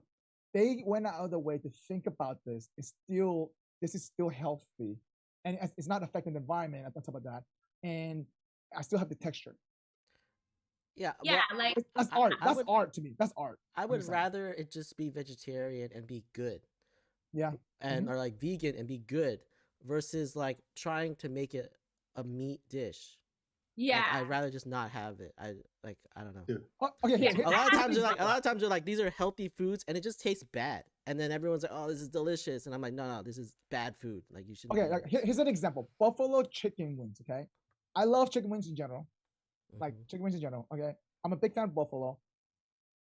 they went out of the way to think about this. This is still healthy, and it's not affecting the environment on top of that, and I still have the texture.
Yeah,
like
that's art. That's art to me. That's art.
I would rather it just be vegetarian and be good.
Yeah,
and or like vegan and be good versus like trying to make it a meat dish.
Yeah,
like, I'd rather just not have it. I don't know.
Okay.
A lot of times they're like these are healthy foods and it just tastes bad, and then everyone's like, oh, this is delicious, and I'm like, no, this is bad food. Like you should.
Okay, like, here's an example: buffalo chicken wings. Okay, I love chicken wings in general. Like chicken wings in general. Okay, I'm a big fan of buffalo.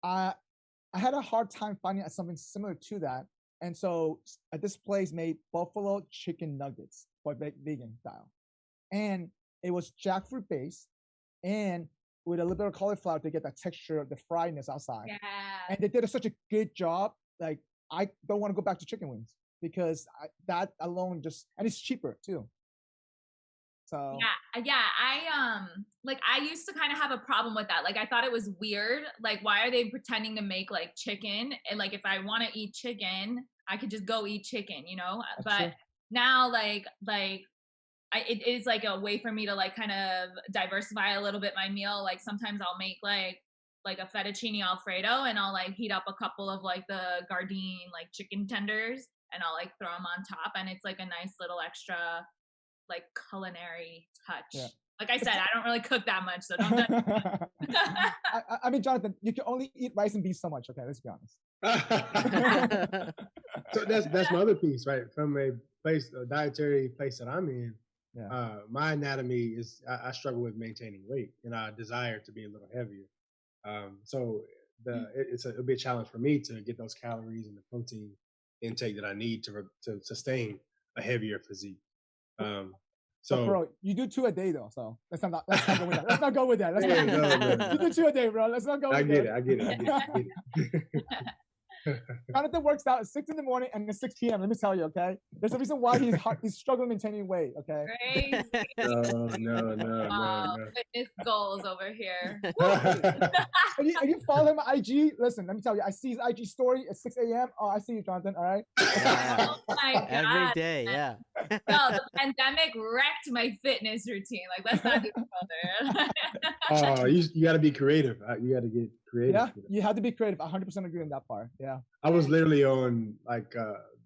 I had a hard time finding something similar to that, and so this place made buffalo chicken nuggets, but vegan style, and it was jackfruit based, and with a little bit of cauliflower to get that texture, the friedness outside.
Yeah.
And they did such a good job. Like I don't want to go back to chicken wings because that alone and it's cheaper too. So
I used to kind of have a problem with that. Like I thought it was weird. Like why are they pretending to make like chicken? And like if I want to eat chicken, I could just go eat chicken,
That's
but
true.
now it is like a way for me to like kind of diversify a little bit my meal. Like sometimes I'll make like a fettuccine Alfredo and I'll like heat up a couple of like the Gardein like chicken tenders and I'll like throw them on top, and it's like a nice little extra like culinary touch. Yeah. Like I said, I don't really cook that much, so don't.
I mean, Jonathan, you can only eat rice and beans so much. Okay, let's be honest.
So that's my other piece, right? From a dietary place that I'm in. Yeah. My anatomy is I struggle with maintaining weight, and I desire to be a little heavier. So it'll be a challenge for me to get those calories and the protein intake that I need to sustain a heavier physique. So
bro, you do 2 a day though, so let's not go with that. Let's not go with that.
No.
You do 2 a day, bro. Let's not go.
I get it.
Jonathan works out at 6 in the morning and at 6 p.m. Let me tell you, okay? There's a reason why he's struggling maintaining weight, okay?
Crazy.
No.
Fitness goals over here.
And you follow him on IG. Listen, let me tell you, I see his IG story at 6 a.m. Oh, I see you, Jonathan. All right.
Yeah.
Oh my God.
Every day, yeah.
No, the pandemic wrecked my fitness routine. Like, let's not do further.
You got to be creative. You got to get creative.
Yeah, you have to be creative. 100% agree on that part. Yeah.
I was literally on like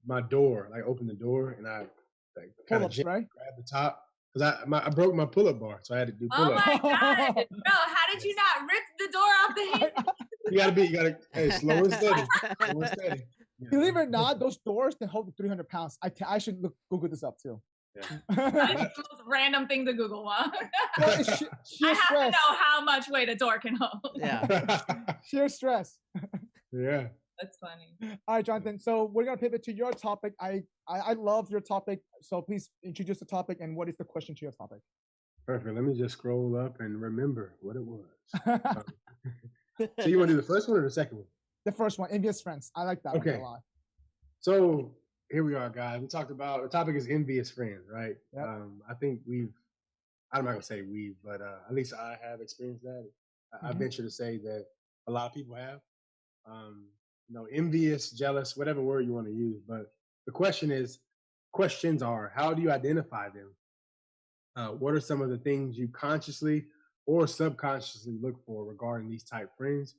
my door, like open the door, and I like kind of
Pull-ups, right?
grab the top because I broke my pull-up bar, so I had to do
Oh
pull-ups.
my God. Bro, how did you not rip the door off the hinge?
You gotta, hey, slow and steady. Slow and steady. Yeah.
Believe it or not, those doors can hold 300 pounds. I should Google this up too.
Yeah.
That's the most random thing to Google one.
Well, it's sheer
I have
stress.
to know how much weight a door can hold.
Yeah.
Sheer stress.
Yeah.
That's funny.
All right, Jonathan. So we're gonna pivot to your topic. I love your topic. So please introduce the topic and what is the question to your topic?
Perfect. Let me just scroll up and remember what it was. So you want to do the first one or the second one?
The first one, envious friends. I like that one
Okay.
a lot.
So here we are, guys. We talked about the topic is envious friends, right?
Yep.
I think I'm not gonna say we've, but at least I have experienced that. I
Mhm.
venture to say that a lot of people have. Envious, jealous, whatever word you want to use. But the questions are, how do you identify them? What are some of the things you consciously or subconsciously look for regarding these type friends?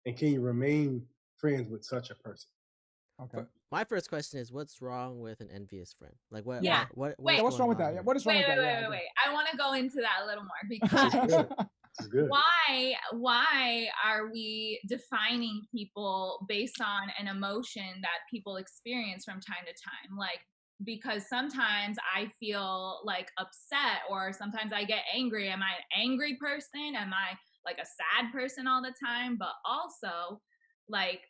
And can you remain friends with such a person?
Okay.
My first question is, what's wrong with an envious friend? Like, what?
Yeah.
What?
Wait.
What's wrong with that? Yeah, what is wrong
Wait,
with
wait,
that?
wait, wait, wait. I want to go into that a little more
This
because
is good.
why are we defining people based on an emotion that people experience from time to time? Like, because sometimes I feel like upset or sometimes I get angry. Am I an angry person? Am I like a sad person all the time? But also, like,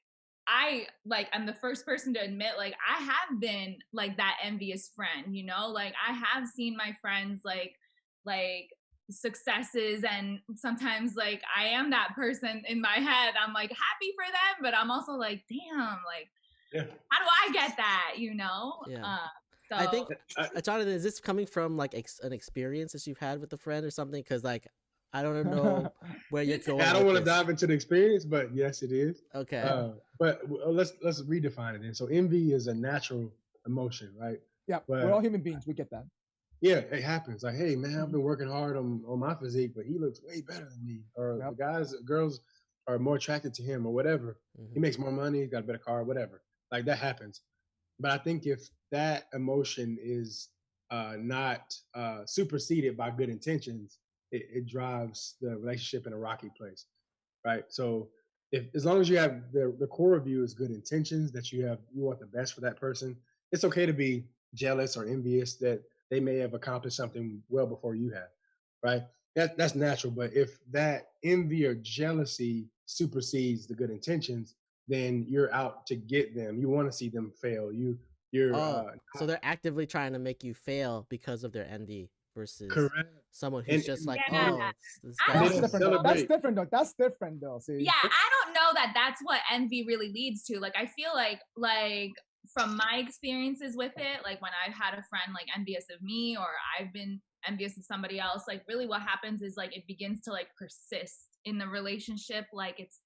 I'm the first person to admit, like, I have been like that envious friend, like I have seen my friends like successes, and sometimes like I am that person in my head. I'm like happy for them, but I'm also like, damn, like, how do I get that,
Yeah.
so
I think, Jonathan, is this coming from like an experience that you've had with a friend or something? Because like, I don't know where you're going.
I don't want to
this.
dive into the experience, but yes, it is.
Okay.
But let's redefine it then. So envy is a natural emotion, right?
Yeah,
But
we're all human beings. We get that.
yeah, it happens. Like, hey man, I've been working hard on my physique, but he looks way better than me. Or the girls are more attracted to him, or whatever. He makes more money, he's got a better car, whatever. Like that happens. But I think if that emotion is not superseded by good intentions, it drives the relationship in a rocky place, right? So as long as you have the core of you is good intentions, that you want the best for that person, it's okay to be jealous or envious that they may have accomplished something well before you have, right? That's natural. But if that envy or jealousy supersedes the good intentions, then you're out to get them. You want to see them fail.
So they're actively trying to make you fail because of their envy versus
correct.
Someone who's just like,
Yeah.
this
I
guy.
That's different though. That's different though. See?
Yeah, I don't know that that's what envy really leads to. Like, I feel like from my experiences with it, like when I've had a friend like envious of me, or I've been envious of somebody else, like really what happens is like it begins to like persist in the relationship. Like it's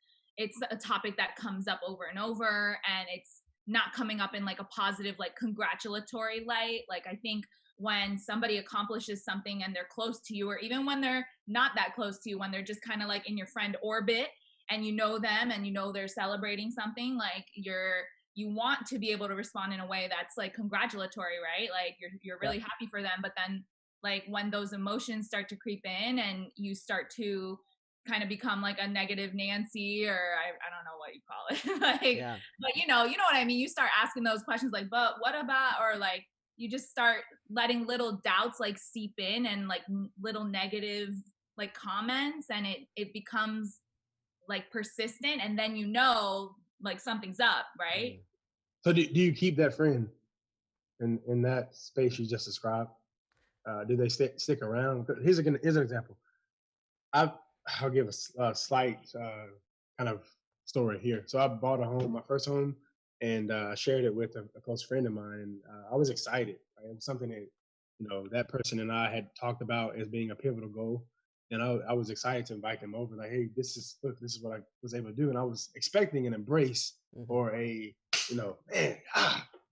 a topic that comes up over and over, and it's not coming up in like a positive, like congratulatory light. Like I think when somebody accomplishes something and they're close to you, or even when they're not that close to you, when they're just kind of like in your friend orbit and you know them and you know they're celebrating something, like you want to be able to respond in a way that's like congratulatory, right? Like you're really happy for them. But then like when those emotions start to creep in and you start to kind of become like a negative Nancy, or I don't know what you call it. But you know what I mean? You start asking those questions like, but what about, or like, you just start letting little doubts like seep in and like little negative like comments, and it becomes like persistent, and then like something's up, right?
So do you keep that friend in that space you just described? Do they stick around? Here's an example. I'll give a slight kind of story here. So I bought a home, my first home and I shared it with a close friend of mine, and I was excited. Right? It was something that that person and I had talked about as being a pivotal goal, and I was excited to invite them over. Like, hey, this is what I was able to do, and I was expecting an embrace or a man,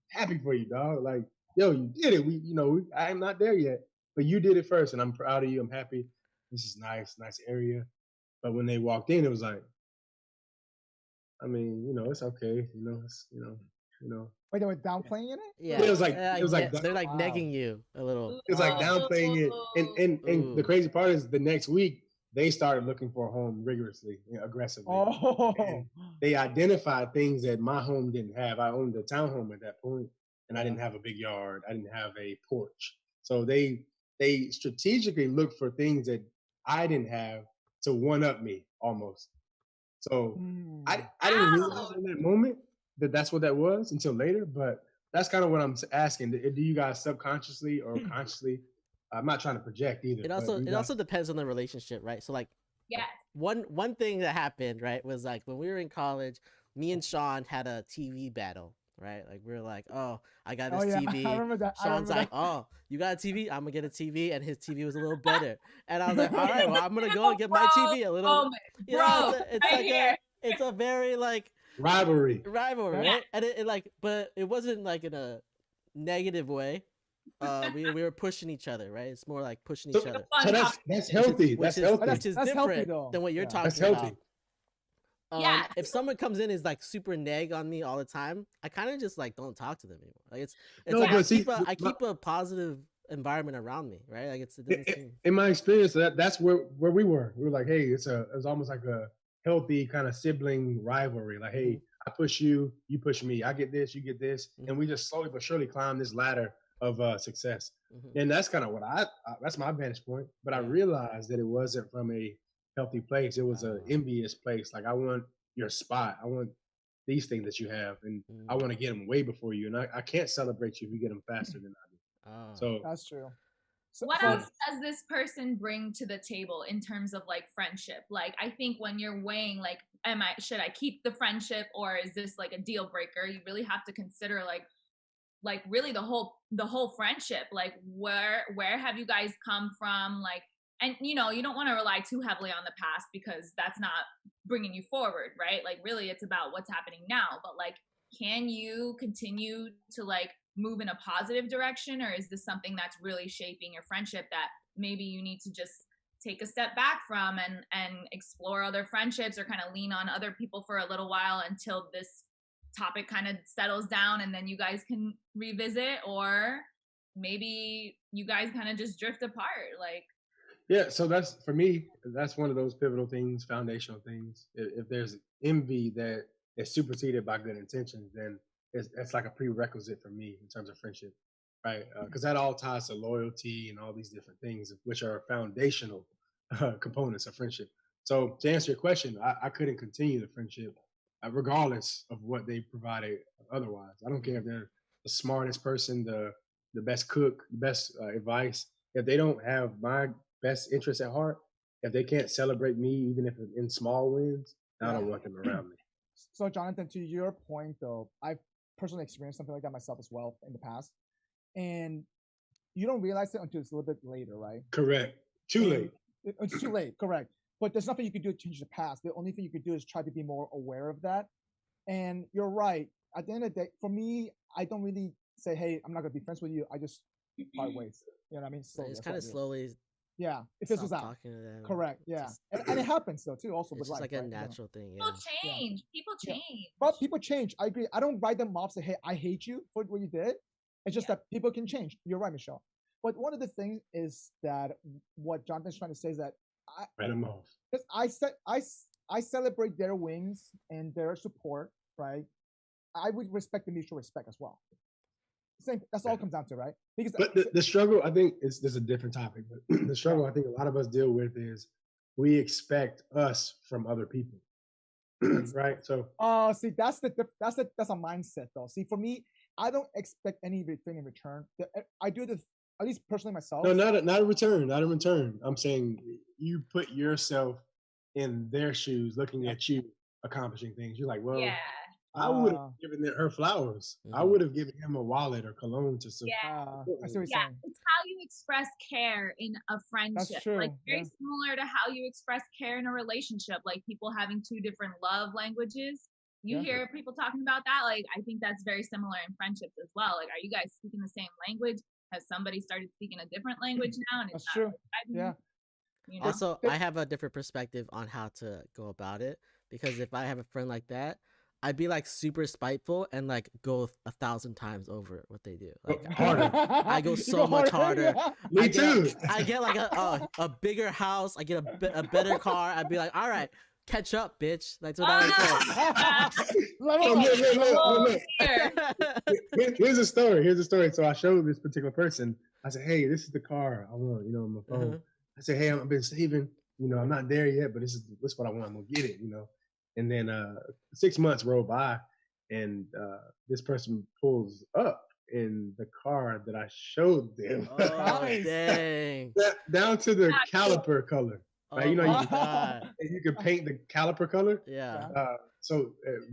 happy for you, dog. Like, yo, you did it. I'm not there yet, but you did it first, and I'm proud of you. I'm happy. This is nice area. But when they walked in, it was like, I mean, it's okay.
Wait, they were downplaying it?
Yeah,
it was like
they're like negging you a little.
It was like downplaying it, and the crazy part is the next week they started looking for a home rigorously, aggressively. And they identified things that my home didn't have. I owned a townhome at that point, and I didn't have a big yard. I didn't have a porch. So they strategically looked for things that I didn't have to one up me almost. So I didn't realize in that moment that that's what that was until later, but that's kind of what I'm asking. Do you guys subconsciously or consciously? I'm not trying to project either.
It also depends on the relationship, right? So like, one thing that happened, right, was like when we were in college, me and Sean had a TV battle, right? Like we were like, oh, I got this TV.
I remember that.
Sean's like, oh, you got a TV? I'm gonna get a TV, and his TV was a little better. And I was like, all right, well, I'm gonna go and get my TV a little. It's a very like rivalry, right? And it like, but it wasn't like in a negative way. We were pushing each other, right? It's more like pushing each other.
So that's healthy. That's healthy.
Which is different than what you're talking about. If someone comes in and is like super nag on me all the time, I kind of just like don't talk to them anymore. Like I keep a positive environment around me, right? Like
in my experience, that's where we were. We were like, hey, it was almost like a healthy kind of sibling rivalry. Like, hey, I push you, you push me. I get this, you get this, and we just slowly but surely climb this ladder of success. And that's kind of what that's my vantage point. But I realized that it wasn't from a healthy place. It was an envious place. Like, I want your spot. I want these things that you have, and I want to get them way before you. And I can't celebrate you if you get them faster than I do. So
that's true.
What else does this person bring to the table in terms of like friendship? Like, I think when you're weighing like, should I keep the friendship, or is this like a deal breaker? You really have to consider like really the whole friendship. Like, where have you guys come from? Like, and you don't want to rely too heavily on the past, because that's not bringing you forward, right? Like, really it's about what's happening now. But like, can you continue to like move in a positive direction, or is this something that's really shaping your friendship that maybe you need to just take a step back from and explore other friendships, or kind of lean on other people for a little while until this topic kind of settles down and then you guys can revisit? Or maybe you guys kind of just drift apart? Like,
yeah, so that's, for me, that's one of those pivotal things, foundational things. If there's envy that is superseded by good intentions, then it's like a prerequisite for me in terms of friendship, right? Because that all ties to loyalty and all these different things, which are foundational components of friendship. So to answer your question, I couldn't continue the friendship regardless of what they provided otherwise. I don't care if they're the smartest person, the best cook, the best advice. If they don't have my best interests at heart, if they can't celebrate me, even if it's in small wins, I don't want them around me.
So Jonathan, to your point though, I've personally experienced something like that myself as well in the past. And you don't realize it until it's a little bit later, right?
Correct. Too late.
It's too late, correct. But there's nothing you can do to change the past. The only thing you could do is try to be more aware of that. And you're right. At the end of the day, for me, I don't really say, hey, I'm not going to be friends with you. I just part ways. You know what I mean? Slowly,
it's kind of slowly.
Yeah, it fizzles out. Correct. Yeah, and it happens though too. Also, with life,
like a natural thing.
People change. People change.
But people change. I agree. I don't write them off. Say, hey, I hate you for what you did. It's just that people can change. You're right, Michelle. But one of the things is that what Jonathan's trying to say is that
write them off.
I celebrate their wins and their support. Right. I would respect the mutual respect as well. Same. That's all it comes down to, right? Because
but the struggle, I think, this is a different topic. But the struggle I think a lot of us deal with is we expect us from other people, right? So,
see, that's a mindset, though. See, for me, I don't expect anything in return. I do this, at least personally myself.
No, not a return. Not a return. I'm saying you put yourself in their shoes, looking at you accomplishing things. You're like, well, I would have given her flowers. I would have given him a wallet or cologne to support.
Yeah.
I see what you're
Yeah,
saying.
it's how you express care in a friendship.
That's true.
Like very similar to how you express care in a relationship. Like people having two different love languages. You hear people talking about that. Like I think that's very similar in friendships as well. Like, are you guys speaking the same language? Has somebody started speaking a different language now? And
That's
it's
true.
not
Yeah.
Also, I have a different perspective on how to go about it, because if I have a friend like that, I'd be like super spiteful and like go 1,000 times over what they do. Like
Harder.
I go so much harder.
Me too.
I get like a bigger house. I get a better car. I'd be like, all right, catch up, bitch. That's what I
Look. Here's a story. So I showed this particular person. I said, "Hey, this is the car I want. On my phone." I said, "Hey, I've been saving. I'm not there yet, but this is what I want. I'm gonna get it. And then 6 months roll by, and this person pulls up in the car that I showed them.
Oh, dang.
Down to the caliper color. Right?
Oh,
you can paint the caliper color.
Yeah.
So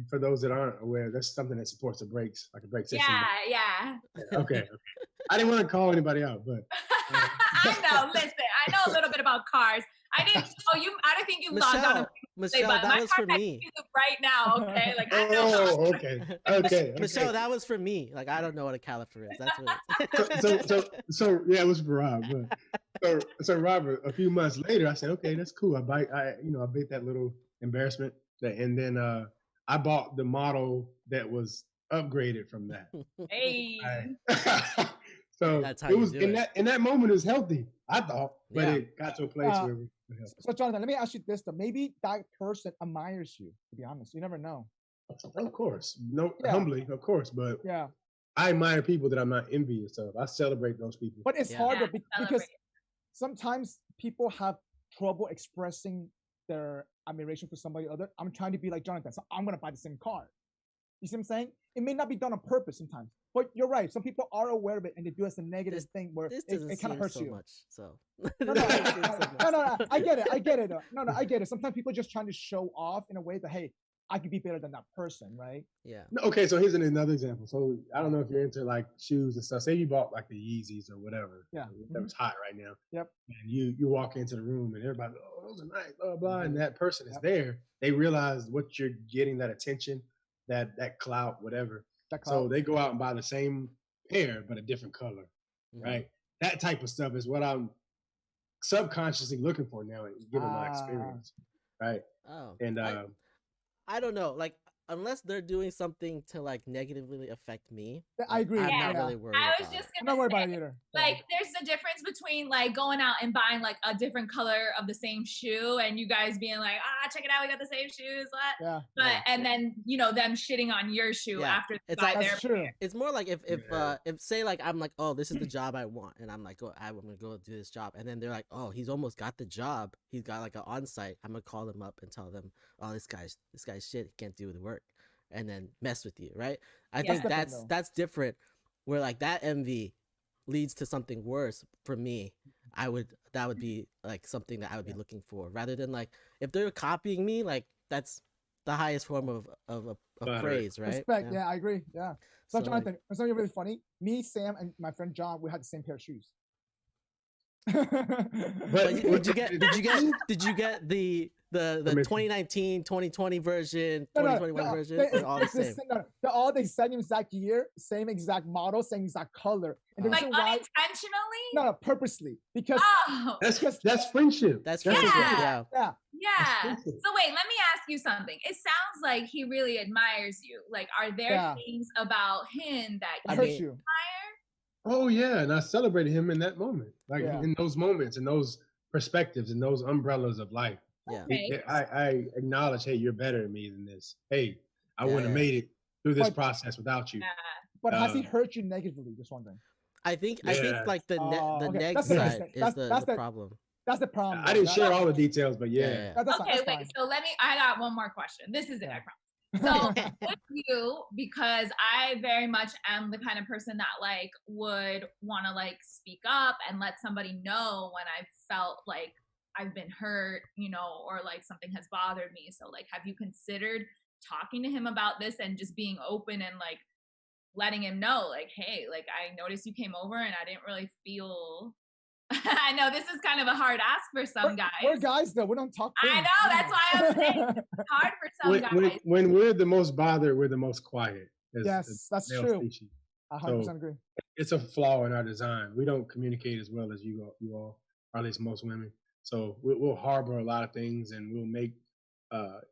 for those that aren't aware, that's something that supports the brakes, like a brake system.
Yeah.
Okay. I didn't want to call anybody out, but
I know. Listen, I know a little bit about cars. I didn't think you logged on.
Michelle, that was for me.
Right now, okay? Like I know.
Okay.
Michelle, that was for me. Like I don't know what a caliper is. That's what
so yeah, it was for Rob. But, so Robert, a few months later, I said, okay, that's cool. I bite that little embarrassment, and then I bought the model that was upgraded from that.
Hey.
So it was in that moment it was healthy, I thought, but it got to a place where.
So Jonathan, let me ask you this though. Maybe that person admires you, to be honest. You never know.
Of course. Humbly, of course, but
yeah.
I admire people that I'm not envious of. I celebrate those people.
But it's harder because sometimes people have trouble expressing their admiration for somebody other. I'm trying to be like Jonathan, so I'm gonna buy the same car. You see what I'm saying? It may not be done on purpose sometimes, but you're right. Some people are aware of it and they do it as a negative thing where it kind of hurts you.
Much, so.
No, I get it. No, I get it. Sometimes people are just trying to show off in a way that, hey, I could be better than that person, right?
Yeah.
Okay, so here's another example. So I don't know if you're into like shoes and stuff. Say you bought like the Yeezys or whatever.
Yeah.
That was hot right now.
Yep.
And you walk into the room and everybody, oh, those are nice, blah, blah, and that person is there. They realize what you're getting, that attention, that clout, whatever. So they go out and buy the same pair, but a different color, right? That type of stuff is what I'm subconsciously looking for now, given my experience, right?
Oh.
And
I don't know, like unless they're doing something to like negatively affect me.
I agree.
I'm not really worried.
I was just gonna
worried about it either.
Like, there's a difference between like going out and buying like a different color of the same shoe, and you guys being like, check it out, we got the same shoes, what?
Yeah.
But and then them shitting on your shoe after they buy their
true.
It's more like if say like I'm like, oh, this is the job I want, and I'm like, I'm gonna go do this job, and then they're like, oh, he's almost got the job, he's got like an on-site. I'm gonna call them up and tell them, oh, this guy's shit, he can't do the work, and then mess with you, right? I think that's different. Where like that envy leads to something worse for me. That would be like something that I would be looking for, rather than like if they're copying me, like that's the highest form of praise, right?
Respect. Yeah, I agree. Yeah. So Jonathan, something really funny. Me, Sam, and my friend John, we had the same pair of shoes.
But did you get the 2019, 2020 version, 2021 version? They're all the same.
They're all the same exact year, same exact model, same exact color. And
like unintentionally?
No, purposely. Because
that's friendship.
That's friendship. Yeah.
So wait, let me ask you something. It sounds like he really admires you. Like, are there things about him that
hurt you
admire?
Oh yeah, and I celebrated him in that moment, like in those moments, in those perspectives, in those umbrellas of life.
Yeah,
okay.
I acknowledge, hey, you're better than me than this. Hey, I wouldn't have made it through this process without you.
But has he hurt you negatively? Just wondering.
I think like the next side is the problem.
That's the problem.
I didn't share all the details, but
Okay, wait. So I got one more question. This is it, I promise. So with you, because I very much am the kind of person that like would want to like speak up and let somebody know when I felt like I've been hurt, or like something has bothered me. So like, have you considered talking to him about this and just being open and like letting him know, like, hey, like I noticed you came over and I didn't really feel. I know this is kind of a hard ask for some guys.
We're guys though. We don't talk.
I know, that's why I'm saying it's hard for some guys.
When we're the most bothered, we're the most quiet.
Yes, that's true. Species. 100% agree.
It's a flaw in our design. We don't communicate as well as you all, or at least most women. So we'll harbor a lot of things, and we'll make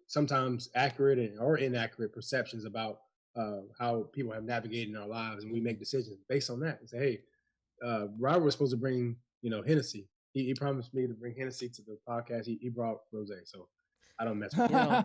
sometimes accurate or inaccurate perceptions about how people have navigated in our lives, and we make decisions based on that. And say, hey, Robert was supposed to bring, Hennessy. He promised me to bring Hennessy to the podcast. He brought rosé, so I don't mess with
my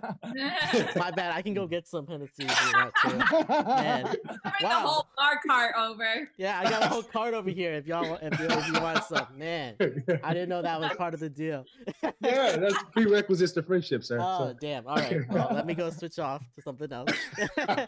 bad. I can go get some Hennessy if you want to. Man,
bring the whole bar cart over.
Yeah, I got a whole cart over here. If you want some, man, I didn't know that was part of the deal.
Yeah, that's prerequisites to friendship, sir.
Oh, damn. All right, well, let me go switch off to something else. I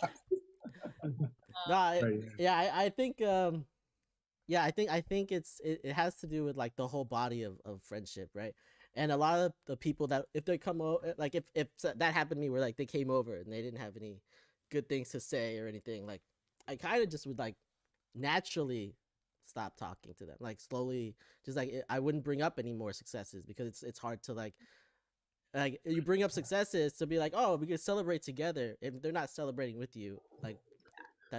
think. I think it has to do with like the whole body of friendship, right? And a lot of the people that if they come over, like if that happened to me where like they came over and they didn't have any good things to say or anything, like I kind of just would like naturally stop talking to them, like slowly, just like I wouldn't bring up any more successes because it's hard to like you bring up successes to be like, oh, we can celebrate together. If they're not celebrating with you, like.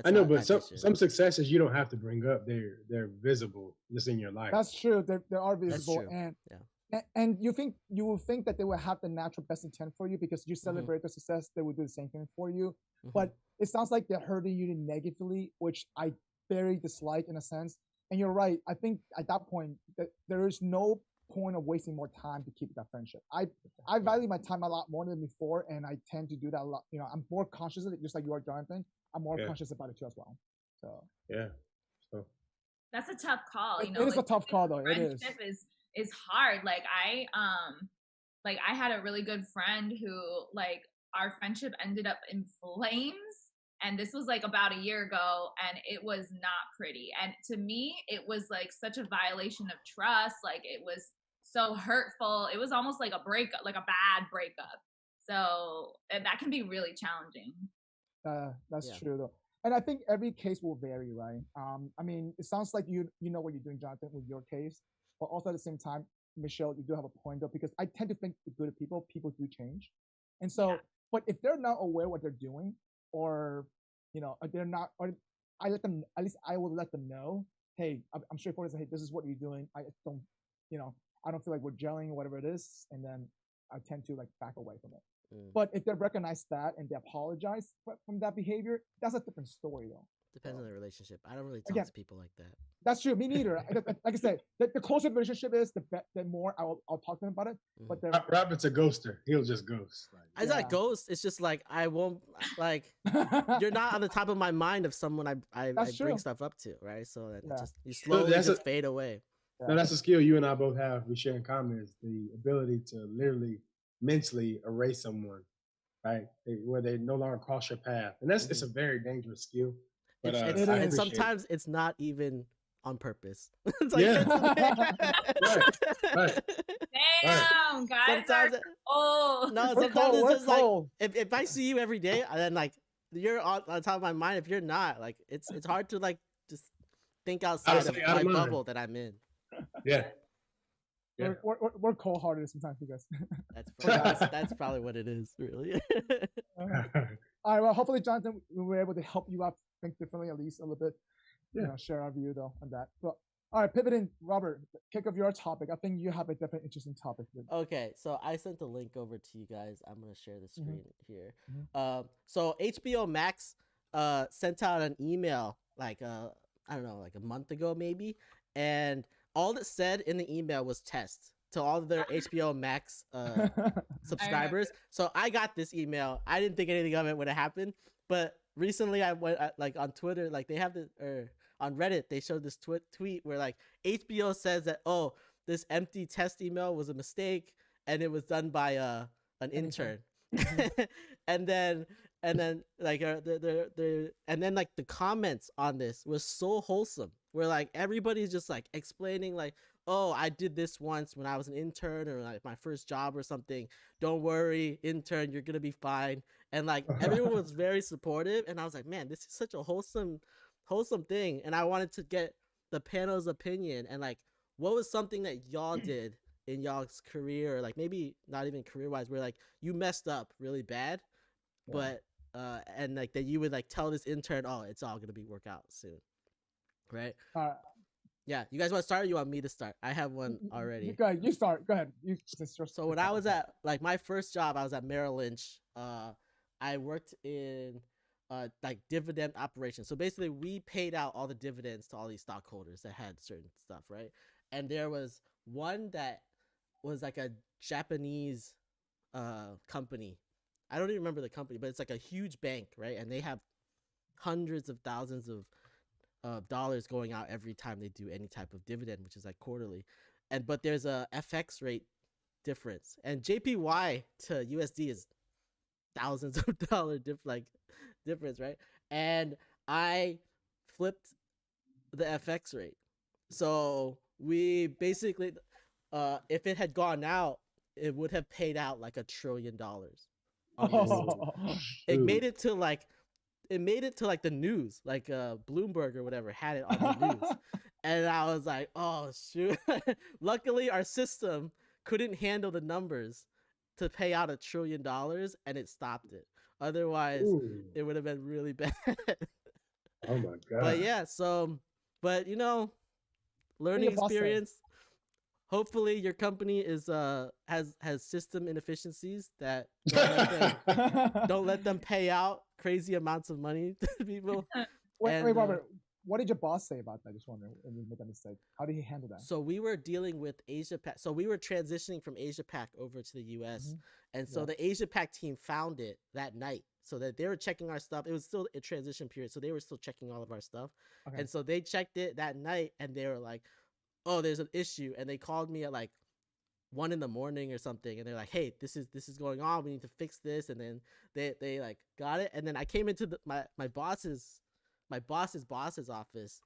I know, but some successes you don't have to bring up. They're visible just in your life.
That's true. They are visible, and you will think that they will have the natural best intent for you because you celebrate the success. They will do the same thing for you, but it sounds like they're hurting you negatively, which I very dislike in a sense. And you're right. I think at that point that there is no point of wasting more time to keep that friendship. I value my time a lot more than before, and I tend to do that a lot. I'm more conscious of it, just like you are, Jonathan. I'm more conscious about it too as well. So
that's a tough call.
It is a tough call though. It
is hard. Like I had a really good friend who like our friendship ended up in flames, and this was like about a year ago, and it was not pretty. And to me, it was like such a violation of trust. Like it was so hurtful. It was almost like a breakup, like a bad breakup. So that can be really challenging.
That's true though, and I think every case will vary, right? I mean, it sounds like you know what you're doing, Jonathan, with your case, but also at the same time, Michelle, you do have a point though, because I tend to think the good people do change, and so, but if they're not aware what they're doing, or they're not, or I let them, at least I will let them know, hey, I'm straightforward and say, hey, this is what you're doing. I don't, I don't feel like we're gelling, whatever it is, and then I tend to like back away from it. But if they recognize that and they apologize from that behavior, that's a different story, though.
Depends on the relationship. I don't really talk to people like that.
That's true. Me neither. Like I said, the closer the relationship is, the more I'll talk to them about it. But
Robert's a ghoster. He'll just ghost.
It's not ghost. It's just like I won't like. You're not on the top of my mind of someone I bring stuff up to, right? So that you slowly just fade away.
No, that's a skill you and I both have. We share in common is the ability to literally mentally erase someone, right? Where they no longer cross your path, and it's a very dangerous skill. But
and sometimes it's not even on purpose. It's like,
right.
Damn, guys. Sometimes
it's just like if I see you every day, and then like you're on top of my mind. If you're not, like it's hard to like just think outside of my bubble that I'm in.
Yeah.
We're cold-hearted sometimes, you guys.
That's probably what it is, really.
All right. Well, hopefully, Jonathan, we were able to help you out think differently at least a little bit. Share our view though on that. But all right, pivoting, Robert, kick off your topic. I think you have a definitely interesting topic.
Okay, so I sent the link over to you guys. I'm gonna share the screen here. So HBO Max sent out an email like I don't know, like a month ago maybe, and all it said in the email was test to all of their HBO Max subscribers. So I got this email. I didn't think anything of it would have happened, but recently I went like on Twitter, like they have on Reddit, they showed this tweet where like HBO says that, oh, this empty test email was a mistake and it was done by an intern. and then like the comments on this was so wholesome, where like everybody's just like explaining like, oh, I did this once when I was an intern or like my first job or something. Don't worry, intern, you're gonna be fine. and like everyone was very supportive, and I was like, man, this is such a wholesome thing, and I wanted to get the panel's opinion, and like, what was something that y'all did in y'all's career, or like maybe not even career wise, where like you messed up really bad, but and like that you would like tell this intern, oh, it's all gonna be work out soon, right? Yeah, you guys want to start, or you want me to start? I have one already.
Go ahead, you start. Go ahead.
So when I was at like my first job, I was at Merrill Lynch. I worked in like dividend operations. So basically, we paid out all the dividends to all these stockholders that had certain stuff, right? And there was one that was like a Japanese company. I don't even remember the company, but it's like a huge bank, right? And they have hundreds of thousands of dollars going out every time they do any type of dividend, which is like quarterly. But there's a FX rate difference, and JPY to USD is thousands of dollar difference, right? And I flipped the FX rate, so we basically, if it had gone out, it would have paid out like $1 trillion. It made it to like the news, like Bloomberg or whatever had it on the news. And I was like, oh shoot. Luckily our system couldn't handle the numbers to pay out $1 trillion, and it stopped it. Otherwise it would have been really bad.
Oh my god.
But yeah, but you know, learning experience. Hopefully your company is has system inefficiencies that don't let them pay out crazy amounts of money to people.
Wait, Robert, what did your boss say about that? Just wondering, when you make a mistake, how did he handle that?
So we were dealing with Asia Pac. So we were transitioning from Asia Pac over to the US, and so the Asia Pac team found it that night, so that they were checking our stuff. It was still a transition period, so they were still checking all of our stuff, and so they checked it that night, and they were like, oh, there's an issue. And they called me at like 1 a.m. or something, and they're like, hey, this is going on, we need to fix this. And then they like got it, and then I came into my boss's office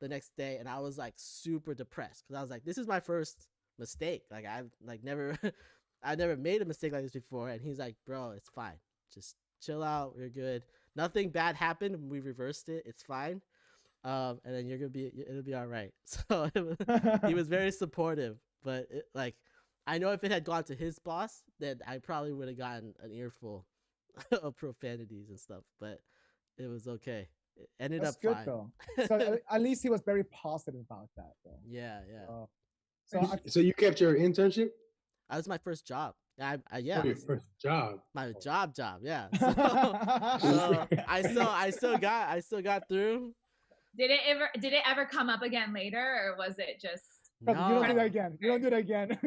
the next day, and I was like super depressed, because I was like, this is my first mistake, like I've like never I never made a mistake like this before. And he's like, bro, it's fine, just chill out, we're good, nothing bad happened, we reversed it, it's fine. And then it'll be all right. So he was very supportive, but like, I know if it had gone to his boss, then I probably would have gotten an earful of profanities and stuff, but it was okay. It ended up
good
fine.
Though. So at least he was very positive about that though.
Yeah.
So you kept your internship?
That was my first job. Yeah.
Your first job.
My job. Yeah. So I still got through.
Did it ever come up again later, or was it just?
No. You don't do that again. You don't do that again.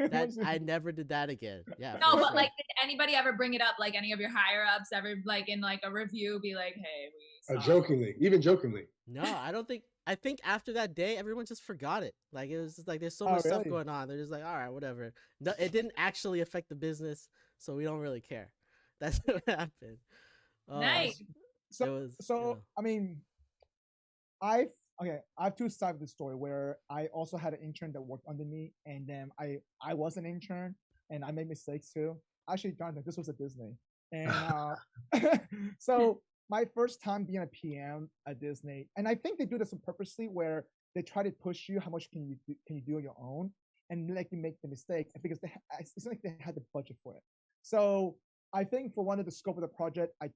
I never did that again. Yeah.
No, but like, did anybody ever bring it up? Like, any of your higher ups ever, like in like a review, be like, "Hey, we."
Even jokingly.
No, I don't think. I think after that day, everyone just forgot it. Like, it was just like, there's so much stuff going on. They're just like, all right, whatever. No, it didn't actually affect the business, so we don't really care. That's what happened.
Nice.
I mean, I have two sides of the story where I also had an intern that worked under me, and then I was an intern and I made mistakes too. Actually, Jonathan, this was at Disney, and so my first time being a PM at Disney, and I think they do this purposely, where they try to push you how much can you do on your own, and let you make the mistakes, because it's like they had the budget for it. So I think for one of the scope of the project, I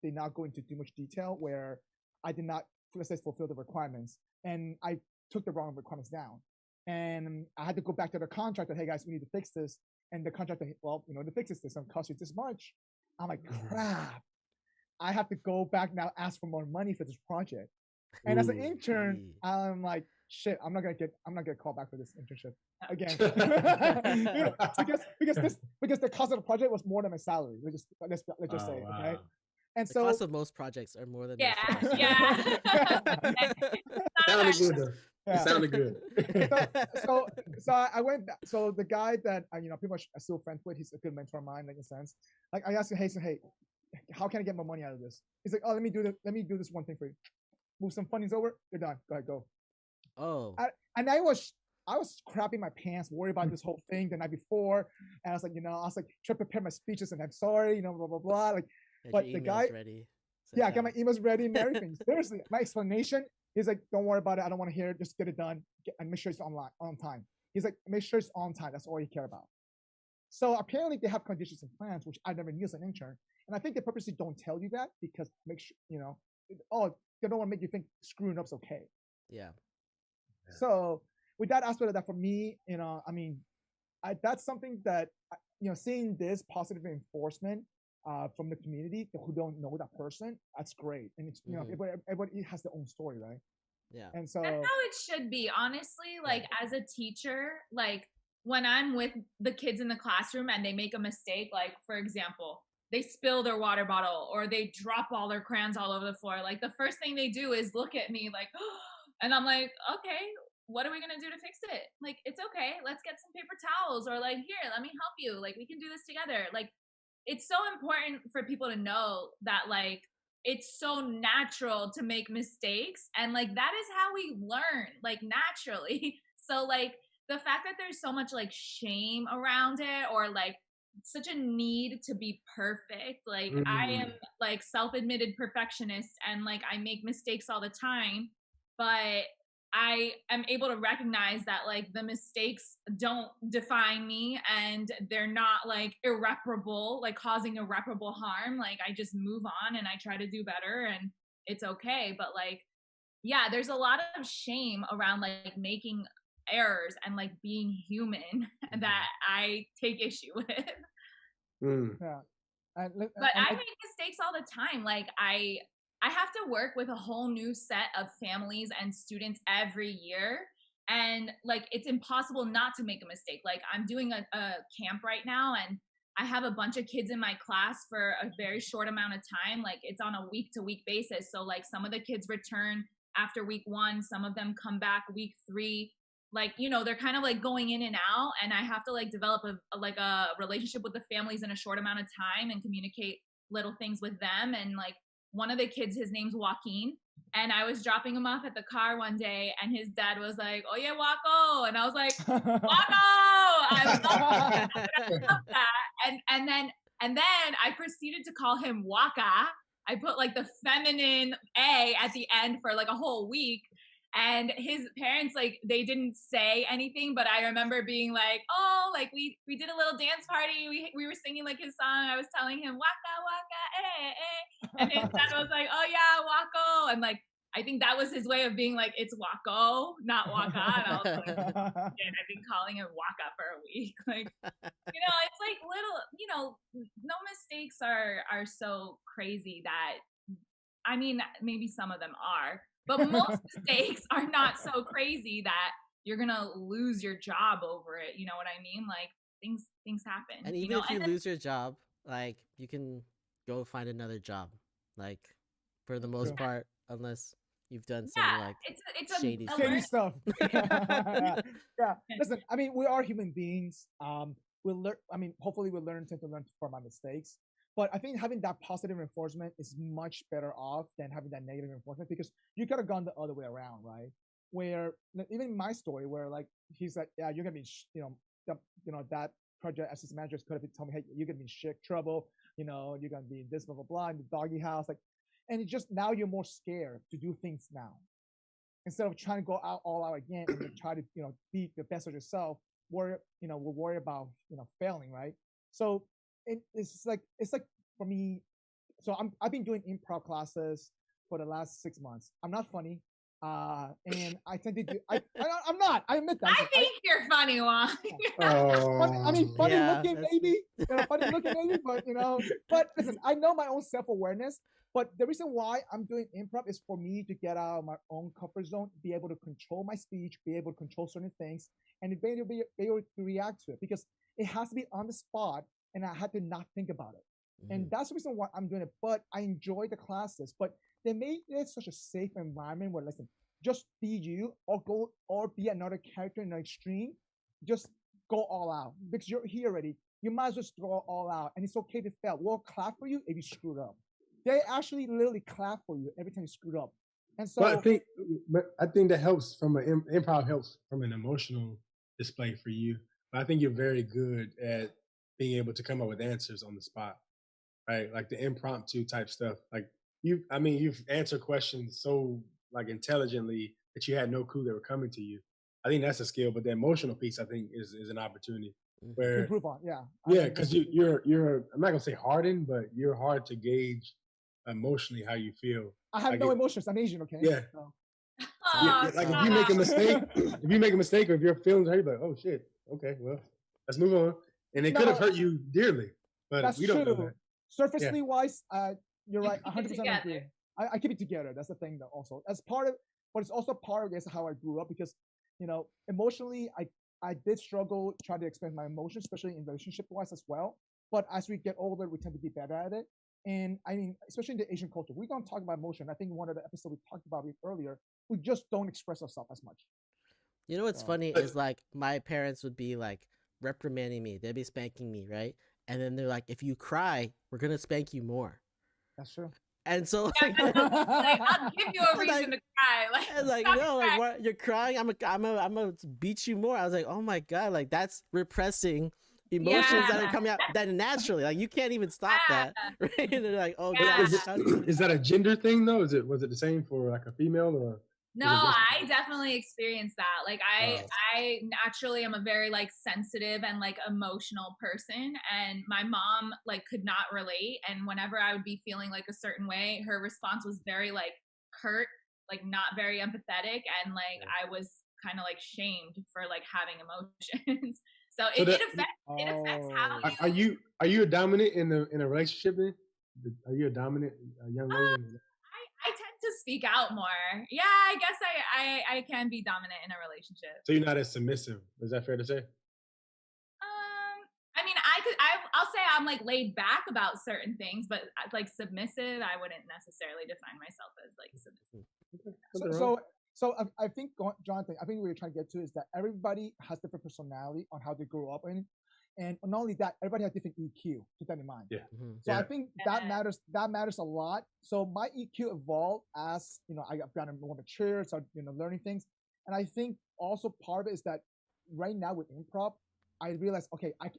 did not go into too much detail, where I did not, let's say, fulfill the requirements, and I took the wrong requirements down, and I had to go back to the contractor. Hey guys, we need to fix this. And the contractor, well, to fix this, it's gonna cost you this much. I'm like, crap. I have to go back now, ask for more money for this project. And as an intern, I'm like, shit, I'm not gonna call back for this internship again. because the cost of the project was more than my salary. Let's just say,
wow.
okay. And
the
so
cost of most projects are more than
Yeah.
Sounded good though. It sounded good.
So I went back. So the guy that I pretty much I'm still friends with, he's a good mentor of mine, like, in a sense. Like, I asked him, hey, how can I get more money out of this? He's like, oh, let me do this one thing for you. Move some fundings over, you're done. Go ahead, go.
Oh.
And I was crapping my pants, worried about this whole thing the night before, and I was like, trying to prepare my speeches, and I'm sorry, blah blah blah. Like,
Get
But
your
the
emails
guy,
ready.
yeah, I got my emails ready and everything. Seriously, my explanation, he's like, don't worry about it. I don't want to hear it. Just get it done and make sure it's on time. He's like, make sure it's on time. That's all you care about. So apparently they have conditions and plans, which I never knew as an intern. And I think they purposely don't tell you that because make sure, they don't want to make you think screwing up's okay.
Yeah.
So with that aspect of that, for me, that's something that, seeing this positive reinforcement from the community who don't know that person, that's great. And it's, everybody has their own story, right?
Yeah.
And so
that's how it should be, honestly. Like as a teacher, like when I'm with the kids in the classroom and they make a mistake, like for example, they spill their water bottle or they drop all their crayons all over the floor. Like the first thing they do is look at me like, and I'm like, okay, what are we going to do to fix it? Like, it's okay. Let's get some paper towels or like, here, let me help you. Like, we can do this together. Like, it's so important for people to know that like, it's so natural to make mistakes. And like, that is how we learn, like naturally. So like the fact that there's so much like shame around it or like such a need to be perfect. Like I am like self-admitted perfectionist and like I make mistakes all the time, but I am able to recognize that like the mistakes don't define me and they're not like irreparable, like causing irreparable harm. Like I just move on and I try to do better and it's okay. But like, yeah, there's a lot of shame around like making errors and like being human that I take issue with.
Yeah.
But I make mistakes all the time. Like I have to work with a whole new set of families and students every year. And like, it's impossible not to make a mistake. Like I'm doing a camp right now and I have a bunch of kids in my class for a very short amount of time. Like it's on a week to week basis. So like some of the kids return after week 1, some of them come back week 3. Like, they're kind of like going in and out and I have to like develop a relationship with the families in a short amount of time and communicate little things with them. And like one of the kids, his name's Joaquin. And I was dropping him off at the car one day and his dad was like, oh yeah, Waco. And I was like, Waco! I love that. And then I proceeded to call him Waka. I put like the feminine A at the end for like a whole week. And his parents, like, they didn't say anything, but I remember being like, oh, like, we did a little dance party. We were singing, like, his song. I was telling him, waka, waka, eh, eh. And his dad was like, oh, yeah, wako. And, like, I think that was his way of being like, it's wako, not waka. And I was like, and I've been calling him waka for a week. Like, it's like little, no mistakes are so crazy that, I mean, maybe some of them are. But most mistakes are not so crazy that you're gonna lose your job over it. You know what I mean? Like things happen.
And even if you lose your job, like you can go find another job. Like for the most part, unless you've done some like
it's
shady
stuff. Yeah. Listen, I mean, we are human beings. We'll learn. I mean, hopefully, we'll learn from our mistakes. But I think having that positive reinforcement is much better off than having that negative reinforcement because you could have gone the other way around, right? Where even my story, where like he's like, yeah, you're gonna be, that project assistant manager could have told me, hey, you're gonna be in shit trouble, you're gonna be in this blah blah blah in the doggy house, like, and it's just now you're more scared to do things now instead of trying to go all out again and try to be the best of yourself. We'll worry about failing, right? So. It's like for me. So I've been doing improv classes for the last 6 months. I'm not funny, and I tend to do. I'm not. I admit that.
I think you're funny, Juan.
Funny looking maybe. Funny looking maybe, but But listen, I know my own self-awareness. But the reason why I'm doing improv is for me to get out of my own comfort zone, be able to control my speech, be able to control certain things, and be able to react to it because it has to be on the spot. And I had to not think about it. Mm-hmm. And that's the reason why I'm doing it. But I enjoy the classes. But they made it such a safe environment where, listen, just be you or be another character in the extreme. Just go all out. Because you're here already. You might as well just go all out. And it's okay to fail. We'll clap for you if you screwed up. They actually literally clap for you every time you screwed up. And so
I think that helps from improv helps from an emotional display for you. But I think you're very good at being able to come up with answers on the spot. right? Like the impromptu type stuff. Like you've answered questions so like intelligently that you had no clue they were coming to you. I think that's a skill, but the emotional piece I think is an opportunity
Mhm.
To
where
improve on, yeah.
yeah, because you're I'm not gonna say hardened, but you're hard to gauge emotionally how you feel.
I have
Like
no
it,
emotions. I'm Asian, okay?
yeah.
So.
Oh,
Like if
stop.
you make a mistake, if you make a mistake or if your feelings hurt, you're like, oh shit, okay, well, let's move on. And it could have
No,
hurt you dearly, but
that's
we don't know
true.
that. Yeah.
Surfacely wise, you're right,
Keep it
100%
together.
agree. I keep it together. That's the thing, though. Also, as part of, but it's also part of, I guess, how I grew up because, emotionally, I did struggle trying to express my emotions, especially in relationship wise as well. But as we get older, we tend to be better at it. And I mean, especially in the Asian culture, we don't talk about emotion. I think one of the episodes we talked about it earlier, we just don't express ourselves as much.
You know what's
So,
funny is like my parents would be like reprimanding me. They'd be spanking me, right? And then they're like, if you cry, we're gonna spank you more.
that's true.
And so
Yeah,
like,
like, I'll give you a
I'm
reason to cry. Like,
and like
stop
no, like
crying.
what you're crying, I'm gonna beat you more. I was like, oh my god, like that's repressing emotions that are
Yeah.
coming out that naturally. Like you can't even stop that. Right? And they're like, oh
Yeah.
god.
Is that a gender thing though? Was it the same for like a female or?
No,
was it just-
I definitely experienced that. Like I naturally am a very like sensitive and like emotional person, and my mom like could not relate. And whenever I would be feeling like a certain way, her response was very like hurt, like not very empathetic, and like I was kind of like shamed for like having emotions. So
So
it
that-
affects how
Oh.
you.
Are you a dominant in a relationship then? Are you a dominant young lady?
I tend to speak out more. Yeah, I guess I can be dominant in a relationship.
So you're not as submissive. Is that fair to say?
I mean, I'll say I'm like laid back about certain things, but like submissive, I wouldn't necessarily define myself as like submissive.
Nothing wrong.
So I think, Jonathan, I think what you're trying to get to is that everybody has different personality on how they grew up in. And not only that, everybody has different EQ. Keep that in mind.
Yeah.
Mhm.
So I
Yeah.
think that matters. That matters a lot. So my EQ evolved as I've gotten more mature, so learning things. And I think also part of it is that right now with improv, I realized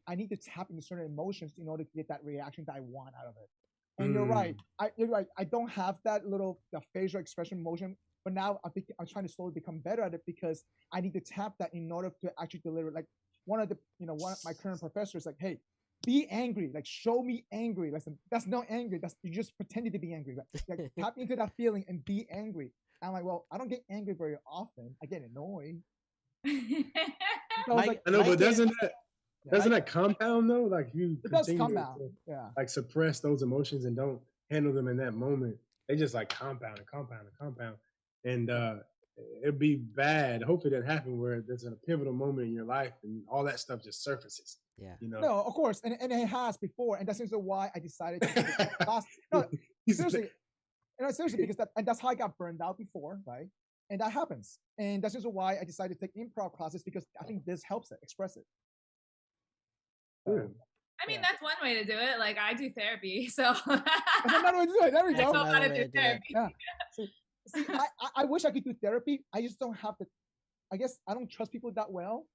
I need to tap into certain emotions in order to get that reaction that I want out of it. And you're right. You're right. I don't have that the facial expression motion, but now I'm trying to slowly become better at it because I need to tap that in order to actually deliver. Like one of my current professors, like, hey, be angry, like show me angry. Listen, that's not angry. That's you just pretending to be angry. Like tap into that feeling and be angry. I'm like, well, I don't get angry very often. I get annoyed. So I was like,
I know, but doesn't
yeah,
that compound though? Like you
it does
continue
come out.
to,
Yeah.
like suppress those emotions and don't handle them in that moment. They just like compound and compound and compound. And it'd be bad. Hopefully that happen where there's a pivotal moment in your life and all that stuff just surfaces.
Yeah.
No, of course. And it has before. And that's also why I decided to take a class. No, seriously. Seriously, because that's how I got burned out before, right? And that happens. And that's also why I decided to take improv classes because I think this helps it, express it.
I mean, that's one way to do it. Like I do therapy, so
That's another way to do it. There we
That's
go.
know how
another
to
way
do
to do it.
therapy.
Yeah. See, I wish I could do therapy. I just don't have the. I guess I don't trust people that well.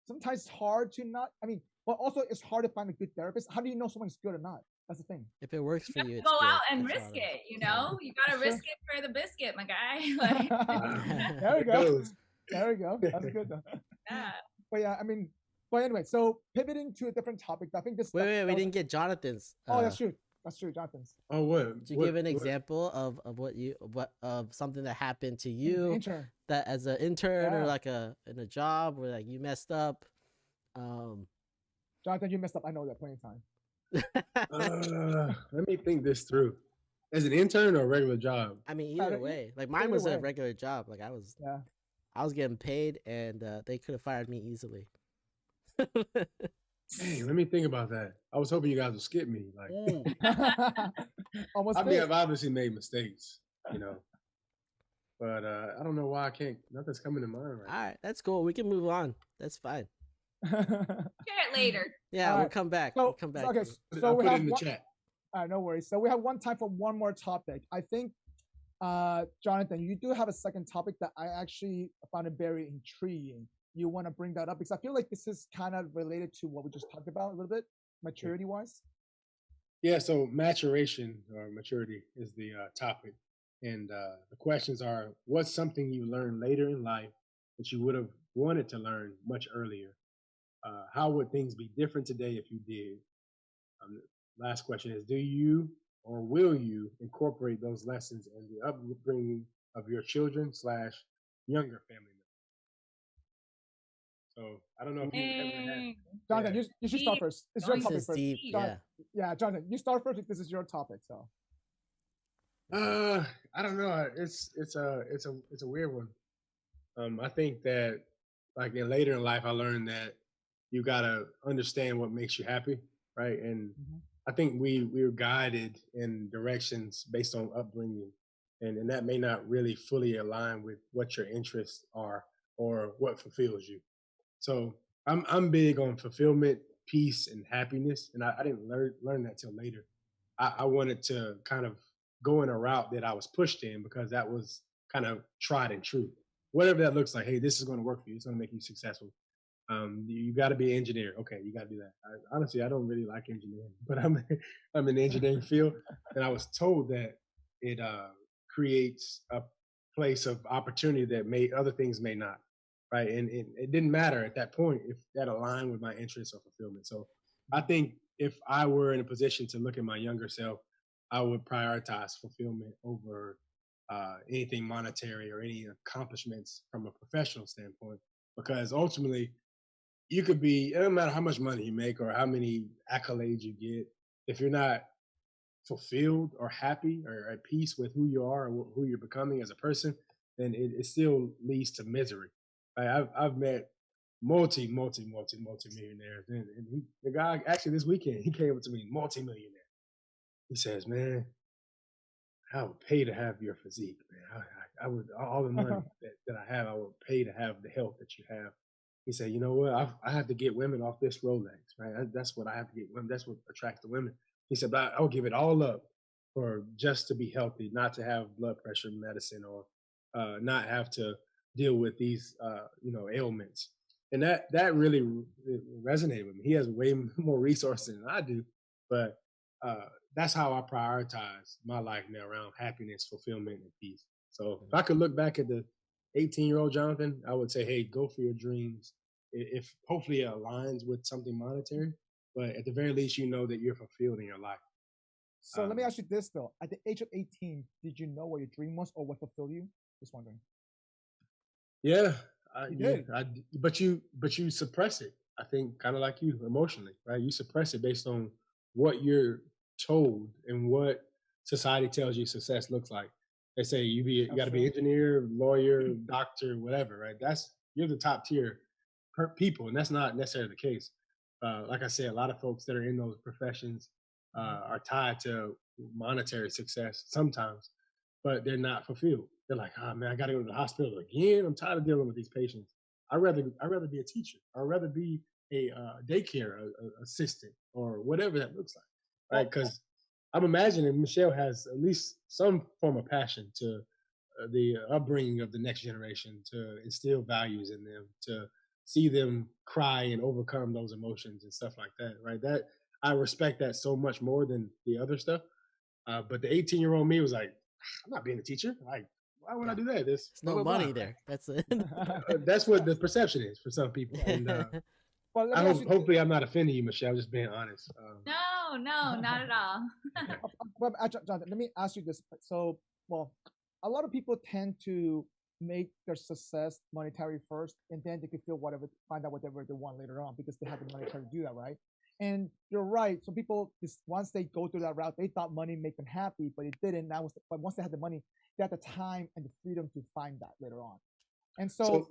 Sometimes it's hard to not. I mean, but also it's hard to find a good therapist. How do you know someone's good or not? That's the thing.
If it works for
You
you,
have
it's
to go
good.
out and
That's
risk
all
it. You know, you gotta
Sure.
risk it for the biscuit, my guy. Like,
There we
It
go.
goes.
There we go. That's good though.
yeah.
But yeah, I mean, but anyway, so pivoting to a different topic. I think this.
Wait, we
was-
didn't get Jonathan's.
Oh, that's true. That's true, Jonathan's.
Oh, what?
Did you give an example of of something that happened to you
Intern.
that as an intern or
Yeah.
like in a job where like you messed up?
Jonathan, you messed up. I know that plenty of time.
Let me think this through. As an intern or a regular job?
I mean,
Either-
either way, like mine
either
was
way.
a regular job. Like I was getting paid, and they could have fired me easily.
Hey, let me think about that. I was hoping you guys would skip me. Like,
Almost.
I mean,
did.
I've obviously made mistakes, but I don't know why I can't. Nothing's coming to mind right
All right, that's cool. We can move on. That's fine.
Share it later.
Yeah,
All
we'll
right.
come back.
So-
We'll come back.
okay,
to it.
now.
So
I'll
we
put it
have
in the
one-
chat.
All right, no worries. So we have one time for one more topic. I think, Jonathan, you do have a second topic that I actually found it very intriguing. You want to bring that up because I feel like this is kind of related to what we just talked about a little bit, maturity wise.
Yeah, so maturation or maturity is the topic. And the questions are, what's something you learned later in life that you would have wanted to learn much earlier? How would things be different today if you did? Um, Last question is, do you or will you incorporate those lessons in the upbringing of your children slash younger family members? So I don't know if you've ever had.
Dang.
Jonathan,
Yeah.
you should start
Deep.
first. It's your
Going
This
topic
is
first.
deep.
deep.
Yeah.
Yeah, Jonathan, you start first if this is your topic. So
I don't know. It's a weird one. I think that like later in life, I learned that you gotta understand what makes you happy, right? And I think we were guided in directions based on upbringing, and that may not really fully align with what your interests are or what fulfills you. So I'm big on fulfillment, peace, and happiness, and I didn't learn that till later. I wanted to kind of go in a route that I was pushed in because that was kind of tried and true. Whatever that looks like, hey, this is going to work for you. It's going to make you successful. You got to be an engineer. Okay, you got to do that. Honestly, I don't really like engineering, but I'm in the engineering field, and I was told that it creates a place of opportunity that other things may not, right? And it didn't matter at that point if that aligned with my interests or fulfillment. So I think if I were in a position to look at my younger self, I would prioritize fulfillment over anything monetary or any accomplishments from a professional standpoint, because ultimately you could be, it doesn't matter how much money you make or how many accolades you get, if you're not fulfilled or happy or at peace with who you are or who you're becoming as a person, then it still leads to misery. Right? I've met multi millionaires, and the guy actually this weekend he came up to me, multi-millionaire. He says, "Man, I would pay to have your physique, man. I would all the money that I have, I would pay to have the health that you have." He said, "You know what? I have to get women off this Rolex, right? That's what I have to get women. That's what attracts the women." He said, "But I'll give it all up for just to be healthy, not to have blood pressure medicine or not have to deal with these ailments." And that really resonated with me. He has way more resources than I do, but that's how I prioritize my life now around happiness, fulfillment, and peace. So if I could look back at the 18-year-old Jonathan, I would say, hey, go for your dreams. If hopefully it aligns with something monetary, but at the very least, you know that you're fulfilled in your life.
So let me ask you this though: at the age of 18, did you know what your dream was or what fulfilled you? Just wondering.
Yeah,
You
yeah,
did.
but you suppress it. I think kind of like you emotionally, right? You suppress it based on what you're told and what society tells you success looks like. They say you got
That's
to be
true.
engineer, lawyer, doctor, whatever, right? You're the top tier people, and that's not necessarily the case. Like I said, a lot of folks that are in those professions are tied to monetary success sometimes, but they're not fulfilled. They're like, oh man, I got to go to the hospital again. I'm tired of dealing with these patients. I'd rather be a teacher. I'd rather be a daycare assistant or whatever that looks like, right? Because I'm imagining Michelle has at least some form of passion to the upbringing of the next generation, to instill values in them, to see them cry and overcome those emotions and stuff like that, right? That I respect that so much more than the other stuff. But the 18-year-old me was like, I'm not being a teacher. Like, why would I do that? This
There's no money there. That's it.
that's what the perception is for some people. And
Well, let
I
me ask you.
hopefully I'm not offending you, Michelle. Just being honest.
No, not at all.
Well, Jonathan, let me ask you this. So, well, a lot of people tend to make their success monetary first, and then they can find out whatever they want later on because they have the money to do that, right? And you're right. So people, once they go through that route, they thought money make them happy, but it didn't. But once they had the money, they had the time and the freedom to find that later on. And so,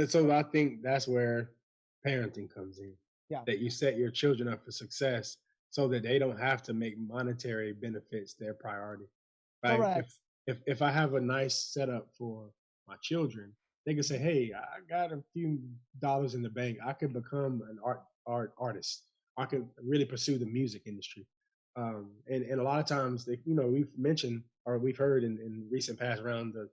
So I think that's where parenting comes in.
Yeah.
That you set your children up for success so that they don't have to make monetary benefits their priority. Right?
Correct.
If I have a nice setup for my children, they can say, hey, I got a few dollars in the bank. I could become an artist. I could really pursue the music industry. And a lot of times, we've mentioned or we've heard in recent past around the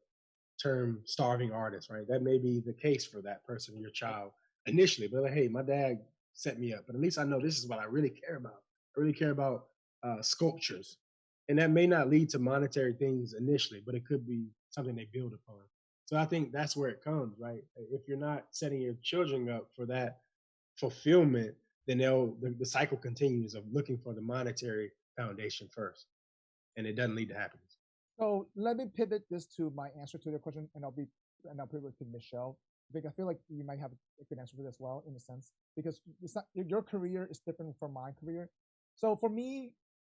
term starving artist, right? That may be the case for that person, your child, initially. But like, hey, my dad set me up, but at least I know this is what I really care about. I really care about sculptures. And that may not lead to monetary things initially, but it could be something they build upon. So I think that's where it comes, right? If you're not setting your children up for that fulfillment, then the cycle continues of looking for the monetary foundation first, and it doesn't lead to happiness.
So let me pivot this to my answer to your question, and I'll pivot to Michelle, because I feel like you might have a good answer for this as well, in a sense, because it's not, your career is different from my career. So for me,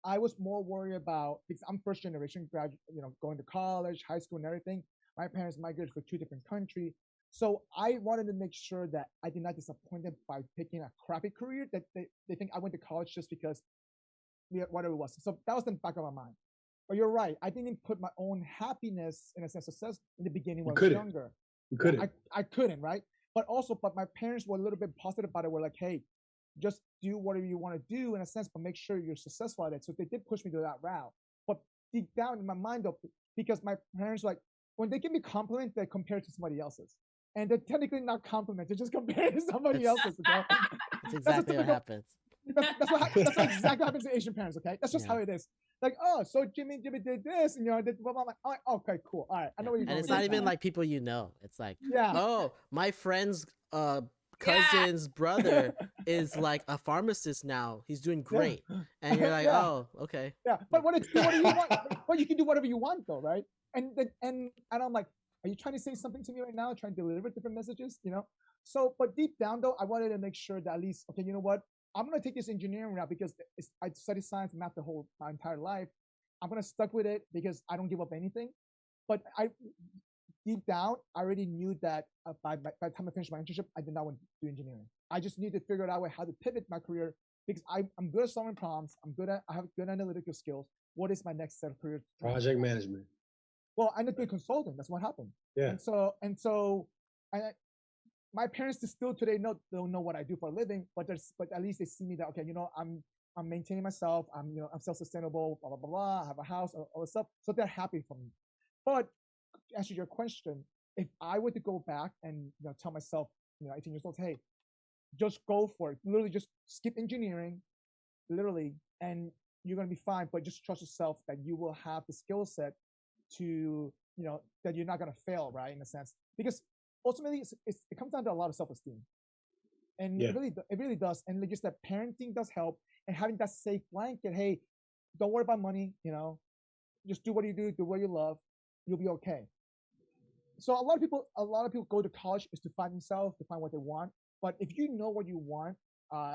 I was more worried about, because I'm first generation graduate, going to college, high school, and everything. My parents migrated for 2 different countries. So I wanted to make sure that I did not disappoint them by picking a crappy career that they think I went to college just because whatever it was. So that was in the back of my mind. But you're right. I didn't put my own happiness in a sense of success in the beginning when I was younger.
You couldn't.
I couldn't, right? But my parents were a little bit positive about it. We're like, hey, just do whatever you want to do in a sense, but make sure you're successful at it. So they did push me to that route. But deep down in my mind, though, because my parents, like, when they give me compliments, they compare it to somebody else's. And they're technically not compliments. They're just comparing to somebody else's. Okay?
That's exactly what happens.
That's what exactly happens to Asian parents, okay? That's just how it is. Like, oh, so Jimmy did this, and did blah, blah, blah. I'm like, oh, okay, cool. All right, I know what you're doing.
And it's not even like people you know. It's like,
yeah.
Oh, my friend's cousin's brother is like a pharmacist now. He's doing great. And you're like, oh, okay.
Yeah, but what do you want? Well, you can do whatever you want, though, right? And I'm like, are you trying to say something to me right now? Trying to deliver different messages, So, but deep down, though, I wanted to make sure that at least, okay, you know what? I'm going to take this engineering route because I studied science and math my entire life. I'm going to stuck with it because I don't give up anything. But deep down, I already knew that by the time I finished my internship, I did not want to do engineering. I just needed to figure out how to pivot my career because I'm good at solving problems. I have good analytical skills. What is my next set of career?
Project management.
Well, I ended up doing consulting. That's what happened.
Yeah.
And so my parents still today don't know what I do for a living, but at least they see me that, okay, I'm maintaining myself. I'm self-sustainable, blah, blah, blah, blah. I have a house, all this stuff. So they're happy for me. But to answer your question, if I were to go back and tell myself, 18 years old, hey, just go for it. Literally just skip engineering, literally, and you're going to be fine. But just trust yourself that you will have the skill set to, that you're not going to fail, right? In a sense, because ultimately, it comes down to a lot of self-esteem, and it really does. And just that parenting does help, and having that safe blanket. Hey, don't worry about money. Just do what you do what you love. You'll be okay. So a lot of people go to college is to find themselves, to find what they want. But if you know what you want,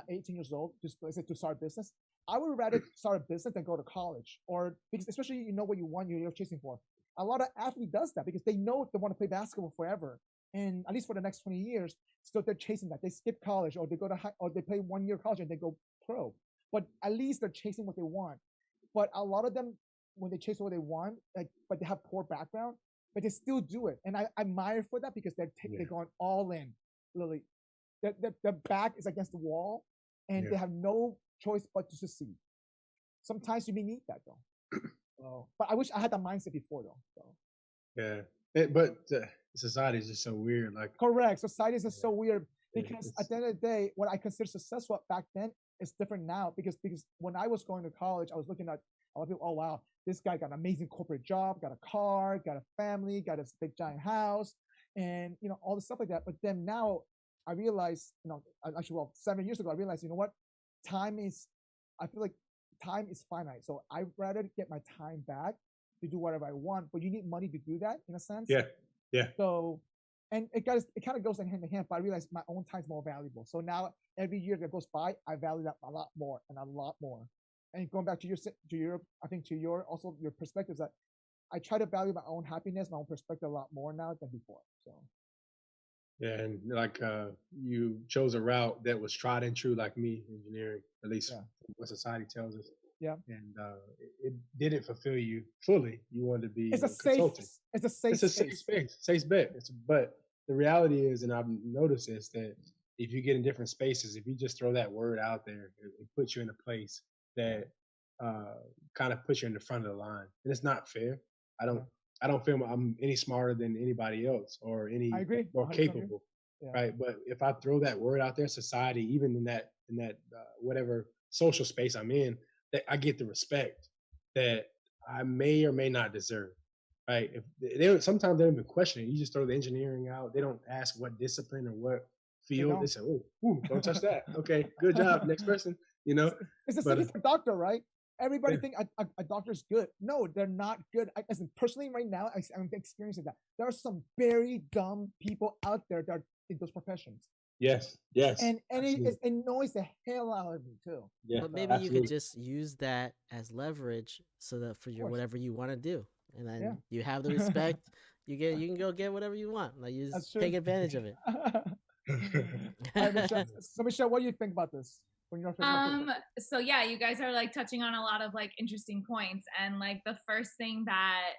18 years old, just let's say to start a business, I would rather start a business than go to college, or because especially you know what you want, you're chasing for. A lot of athletes does that because they know they want to play basketball forever. And at least for the next 20 years, so they're chasing that. They skip college, or they go to or they play 1 year college and they go pro. But at least they're chasing what they want. But a lot of them, when they chase what they want, but they have poor background, but they still do it. And I admire for that because they're going all in. Literally, their back is against the wall, and they have no choice but to succeed. Sometimes you may need that though. But I wish I had that mindset before though. So.
Yeah, but society is just so weird. Like
correct, society is just so weird because at the end of the day, what I consider successful back then is different now because when I was going to college, I was looking at a lot of people. Oh wow, this guy got an amazing corporate job, got a car, got a family, got a big giant house, and all the stuff like that. But then now I realized, actually, 7 years ago, I realized, what, I feel like time is finite. So I'd rather get my time back to do whatever I want, but you need money to do that in a sense.
Yeah.
So, and it kind of goes hand in hand, but I realize my own time is more valuable. So now every year that goes by, I value that a lot more and a lot more. And going back to your, I think to your perspectives, that I try to value my own happiness, my own perspective a lot more now than before. So.
Yeah, and like you chose a route that was tried and true, like me, engineering, at least what society tells us.
Yeah.
And it didn't fulfill you fully. You wanted to be
consulting. It's a safe
space. Safe bet. But the reality is, and I've noticed this, that if you get in different spaces, if you just throw that word out there, it puts you in a place that kind of puts you in the front of the line. And it's not fair. I don't feel I'm any smarter than anybody else or any more capable, right? But if I throw that word out there, society, even in that whatever social space I'm in, that I get the respect that I may or may not deserve. Right? If sometimes they don't even question it. You just throw the engineering out. They don't ask what discipline or what field. They say, "Oh, don't touch that." Okay, good job. Next person.
It's the same for doctor, right? Everybody think a doctor's good. No, they're not good. As in, personally, right now, I'm experiencing that. There are some very dumb people out there that are in those professions.
Yes.
And it annoys the hell out of me too.
Yeah, but maybe you could just use that as leverage so that for your whatever you want to do, and then you have the respect. You can go get whatever you want. Like you just take advantage of it.
So Michelle, what do you think about this?
So yeah, you guys are like touching on a lot of like interesting points, and like the first thing that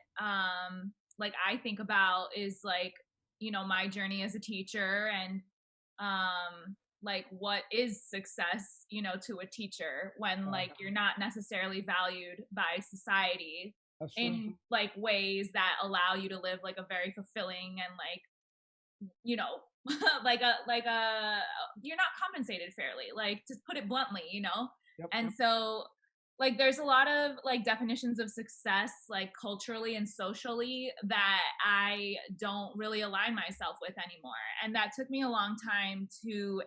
like I think about is like, my journey as a teacher, and like what is success, to a teacher when like you're not necessarily valued by society in like ways that allow you to live like a very fulfilling and like, like a you're not compensated fairly, like, just put it bluntly, and so like there's a lot of like definitions of success like culturally and socially that I don't really align myself with anymore, and that took me a long time to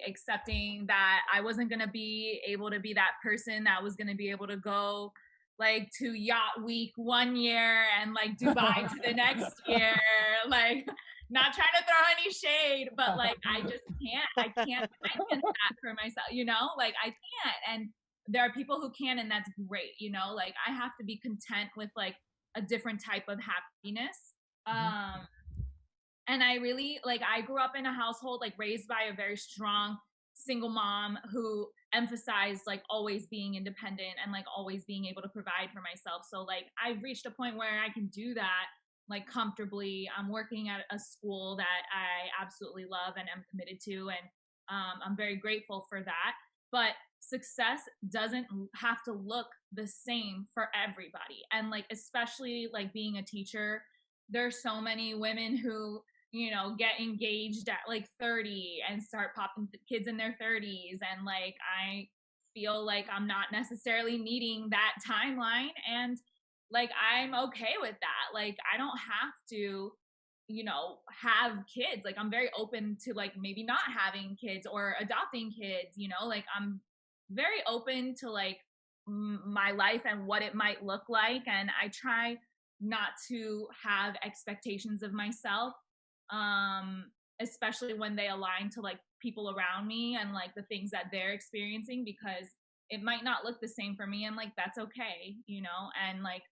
accepting that I wasn't going to be able to be that person that was going to be able to go like to Yacht Week one year and like Dubai to the next year, like not trying to throw any shade, but like I can't finance that for myself, like I can't. And there are people who can, and that's great, like I have to be content with like a different type of happiness. And I really like, I grew up in a household like raised by a very strong single mom who emphasized like always being independent and like always being able to provide for myself. So like I've reached a point where I can do that like comfortably. I'm working at a school that I absolutely love and am committed to, and I'm very grateful for that. But success doesn't have to look the same for everybody. And like, especially like being a teacher, there's so many women who, get engaged at like 30 and start popping kids in their 30s. And like, I feel like I'm not necessarily meeting that timeline. And like, I'm okay with that. Like, I don't have to, have kids. Like, I'm very open to like maybe not having kids or adopting kids, like I'm very open to like my life and what it might look like. And I try not to have expectations of myself, especially when they align to like people around me and like the things that they're experiencing, because it might not look the same for me, and like that's okay, and like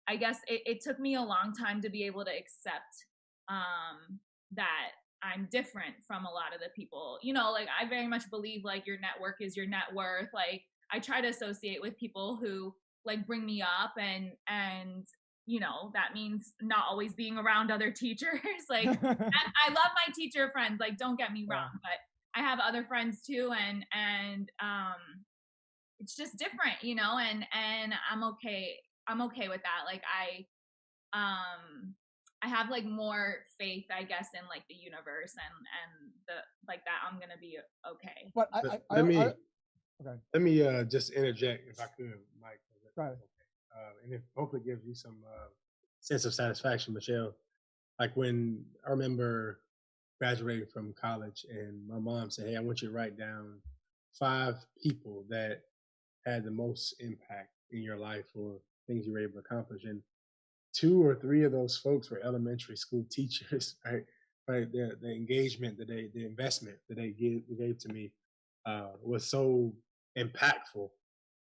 I guess it took me a long time to be able to accept that I'm different from a lot of the people, like I very much believe like your network is your net worth. Like I try to associate with people who like bring me up, and that means not always being around other teachers. Like I love my teacher friends, like don't get me wrong, but I have other friends too, and it's just different, and I'm okay with that. Like I have like more faith, I guess, in like the universe and the like that I'm gonna be okay.
But
let me just interject if I could, Mike.
Right.
And it hopefully gives you some sense of satisfaction, Michelle. Like when I remember graduating from college and my mom said, "Hey, I want you to write down 5 people that had the most impact in your life or things you were able to accomplish." And 2 or 3 of those folks were elementary school teachers, right? Right. The engagement that the investment that they gave to me was so impactful,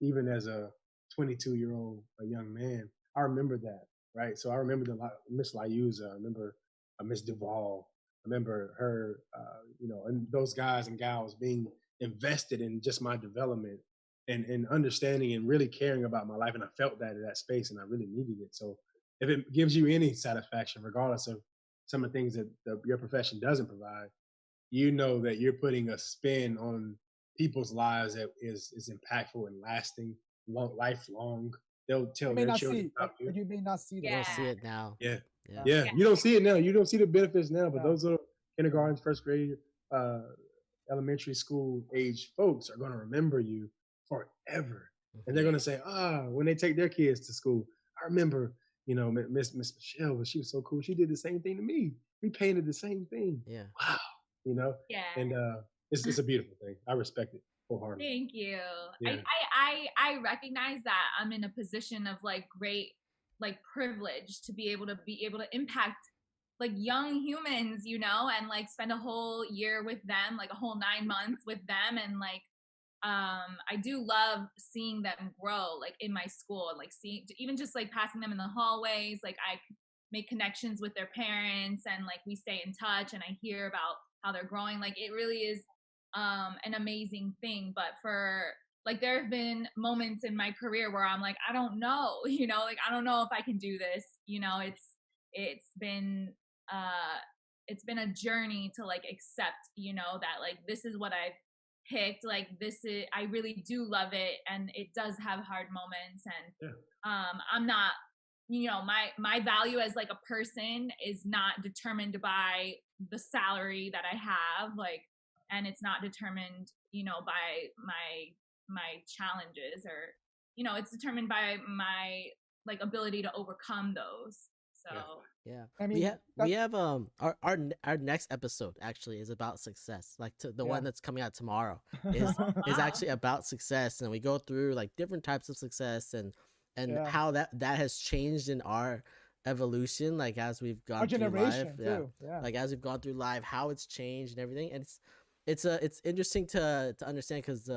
even as a 22-year-old, a young man. I remember that, right? So I remember Miss Liuza, I remember Miss Duvall, I remember her, and those guys and gals being invested in just my development and understanding and really caring about my life. And I felt that in that space, and I really needed it. So if it gives you any satisfaction, regardless of some of the things that your profession doesn't provide, that you're putting a spin on people's lives that is impactful and lasting, lifelong. They'll tell their children about you.
You may not see that.
You don't see it now.
Yeah. You don't see it now. You don't see the benefits now, but those little kindergarten, first grade elementary school age folks are going to remember you forever. And they're going to say, when they take their kids to school, I remember, Miss Michelle, but she was so cool. She did the same thing to me. We painted the same thing.
Yeah.
Wow.
Yeah.
And it's a beautiful thing. I respect it wholeheartedly.
Thank you.
Yeah.
I recognize that I'm in a position of like great like privilege to be able to impact like young humans, and like spend a whole year with them, like a whole 9 months with them, and like I do love seeing them grow like in my school, and like seeing even just like passing them in the hallways, like I make connections with their parents, and like we stay in touch, and I hear about how they're growing. Like it really is an amazing thing. But for like there have been moments in my career where I'm like, I don't know, like I don't know if I can do this. It's been a journey to like accept, that like this is what I've picked. Like I really do love it, and it does have hard moments, and I'm not, my value as like a person is not determined by the salary that I have, like, and it's not determined, by my challenges, or it's determined by my like ability to overcome those. So
yeah.
I mean,
we have our next episode actually is about success. Like the one that's coming out tomorrow is actually about success, and we go through like different types of success and how that has changed in our evolution, like as we've gone through life. Like as we've gone through life, how it's changed and everything. And it's interesting to understand, because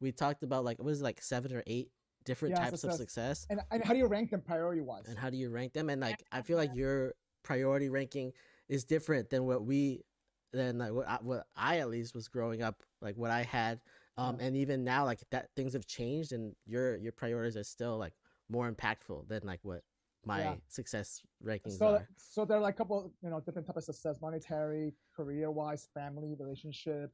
we talked about like, what is it, like 7 or 8 different types of success,
and how do you rank them priority wise,
and how do you rank them, and like I feel like your priority ranking is different than what I at least was growing up, like what I had, and even now, like that things have changed, and your priorities are still like more impactful than like what my success rankings are.
So there are like a couple, different types of success: monetary, career wise, family, relationship,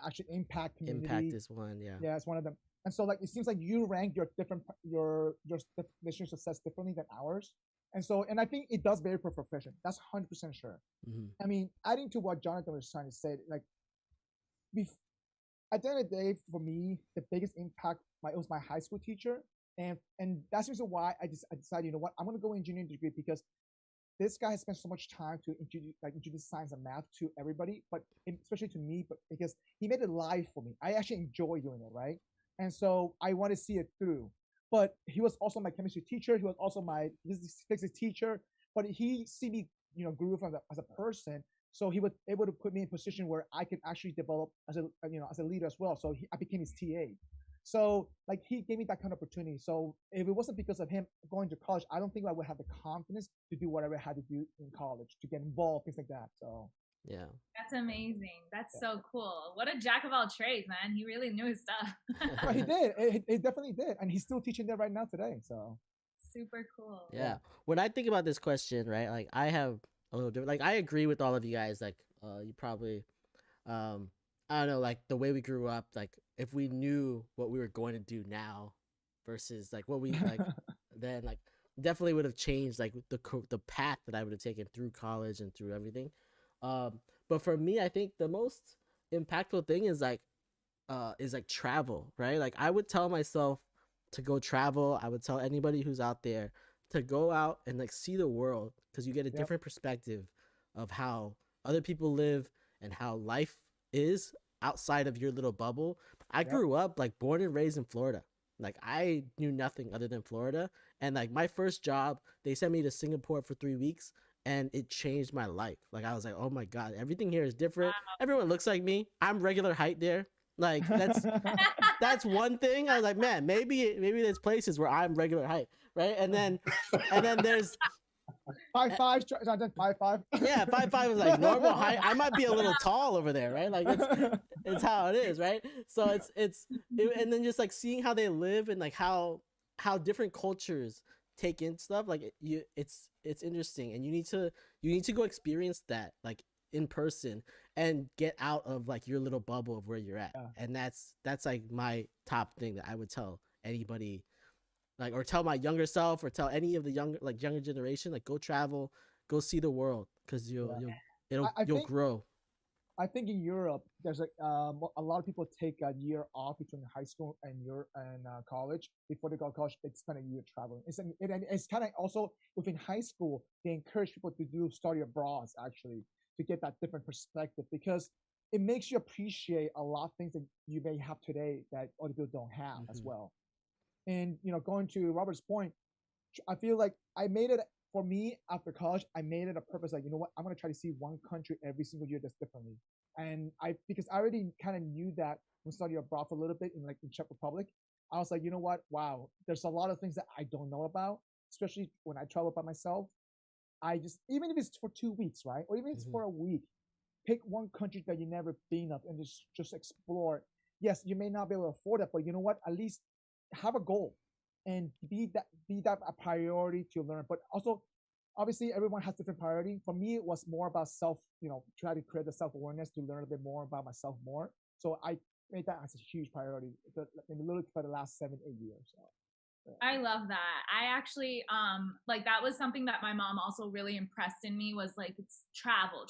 actually impact community.
Impact is one.
Yeah, it's one of them. And so like it seems like you rank your definition of success differently than ours. And I think it does vary per profession. That's 100% sure.
Mm-hmm.
I mean, adding to what Jonathan was trying to say, like at the end of the day, for me, the biggest impact was my high school teacher. And that's the reason why I decided, you know what, I'm going to go engineering degree, because this guy has spent so much time to introduce science and math to everybody, but especially to me, but because he made it live for me. I actually enjoy doing it, right? And so I want to see it through. But he was also my chemistry teacher. He was also my physics teacher. But he see me, grew as a person. So he was able to put me in a position where I could actually develop as a leader as well. So I became his TA. So like he gave me that kind of opportunity. So if it wasn't because of him going to college, I don't think I would have the confidence to do whatever I had to do in college, to get involved, things like that. So
yeah,
that's amazing. That's so cool. What a jack of all trades, man. He really knew his stuff.
But he did. He definitely did, and he's still teaching there right now today. So
super cool.
Yeah. When I think about this question, right, like I have a little different. Like I agree with all of you guys. Like you probably, I don't know, like the way we grew up. Like if we knew what we were going to do now, versus like what we like, then like definitely would have changed like the path that I would have taken through college and through everything. But for me, I think the most impactful thing is like travel, right? Like I would tell myself to go travel. I would tell anybody who's out there to go out and like see the world, because you get a different perspective of how other people live and how life is outside of your little bubble. I grew up like born and raised in Florida. Like I knew nothing other than Florida. And like my first job, they sent me to Singapore for 3 weeks, and it changed my life. Like I was like, oh my God, everything here is different. Wow. Everyone looks like me. I'm regular height there. Like that's one thing. I was like, man, maybe there's places where I'm regular height, right? And then there's
5'5", 5'5".
Yeah, 5'5" is like normal height. I might be a little tall over there, right? Like it's how it is, right? So and then just like seeing how they live, and like how different cultures take in stuff. Like it's interesting, and you need to go experience that like in person and get out of like your little bubble of where you're at. And that's like my top thing that I would tell anybody, like, or tell my younger self, or tell any of the younger generation, like go travel, go see the world, because you'll grow.
I think in Europe, there's a lot of people take a year off between high school and college. Before they go to college, they spend a year traveling. It's kind of also within high school, they encourage people to do study abroad actually to get that different perspective because it makes you appreciate a lot of things that you may have today that other people don't have as well. And going to Robert's point, I feel like I made it for me after college. I made it a purpose. Like, you know what? I'm gonna try to see one country every single year that's differently. And because I already kind of knew that when studying abroad for a little bit in like the Czech Republic, I was like, you know what? Wow, there's a lot of things that I don't know about, especially when I travel by myself. I just even if it's for 2 weeks, right, or even if it's for a week, pick one country that you never been of and just explore. Yes, you may not be able to afford it, but you know what? At least have a goal and be that a priority to learn. But also, obviously, everyone has different priority. For me, it was more about try to create the self awareness to learn a bit more about myself more. So I made that as a huge priority, literally for the last 7-8 years. So, yeah.
I love that. I actually like that was something that my mom also really impressed in me was like it's travel.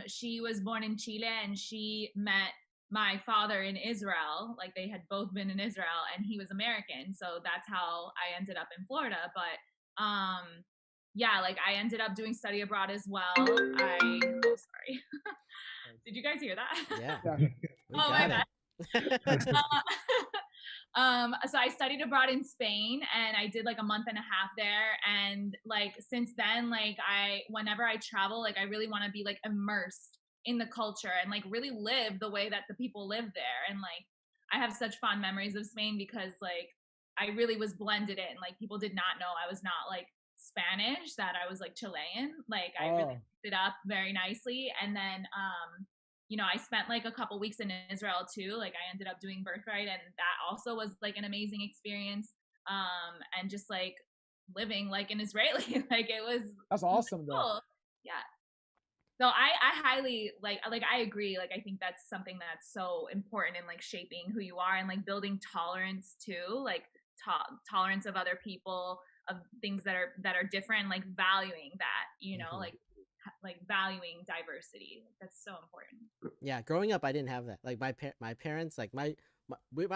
She was born in Chile and she met my father in Israel. Like they had both been in Israel and he was American. So that's how I ended up in Florida. But yeah, like I ended up doing study abroad as well. Sorry. Did you guys hear that?
Yeah.
Oh my God. So I studied abroad in Spain and I did like a month and a half there. And like, since then, like whenever I travel, like I really want to be like immersed in the culture and like really live the way that the people live there. And like, I have such fond memories of Spain because like, I really was blended in. Like people did not know I was not like Spanish, that I was like Chilean. Like I really picked it up very nicely. And then, I spent like a couple weeks in Israel too. Like I ended up doing Birthright and that also was like an amazing experience. And just like living like an Israeli, like it was.
That's awesome
cool.
though.
Yeah. So I highly like I agree. Like I think that's something that's so important in like shaping who you are and like building tolerance too, like tolerance of other people, of things that are different, like valuing that, like valuing diversity. That's so important.
Yeah, growing up, I didn't have that. Like my parents, like my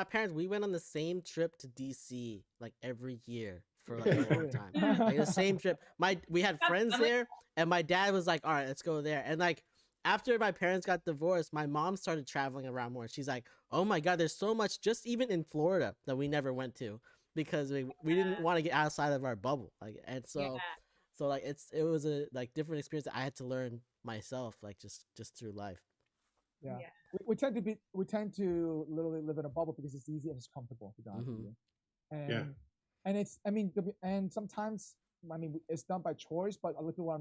parents, we went on the same trip to DC like every year for like a long time. Like the same trip. We had friends there, and my dad was like, "All right, let's go there." And like after my parents got divorced, my mom started traveling around more. She's like, "Oh my God, there's so much just even in Florida that we never went to because we didn't want to get outside of our bubble." Like and so.
Yeah.
So like it was a like different experience that I had to learn myself, like just through life.
Yeah. We tend to literally live in a bubble because it's easy and it's comfortable, to be honest with you. And sometimes it's done by choice, but a lot of people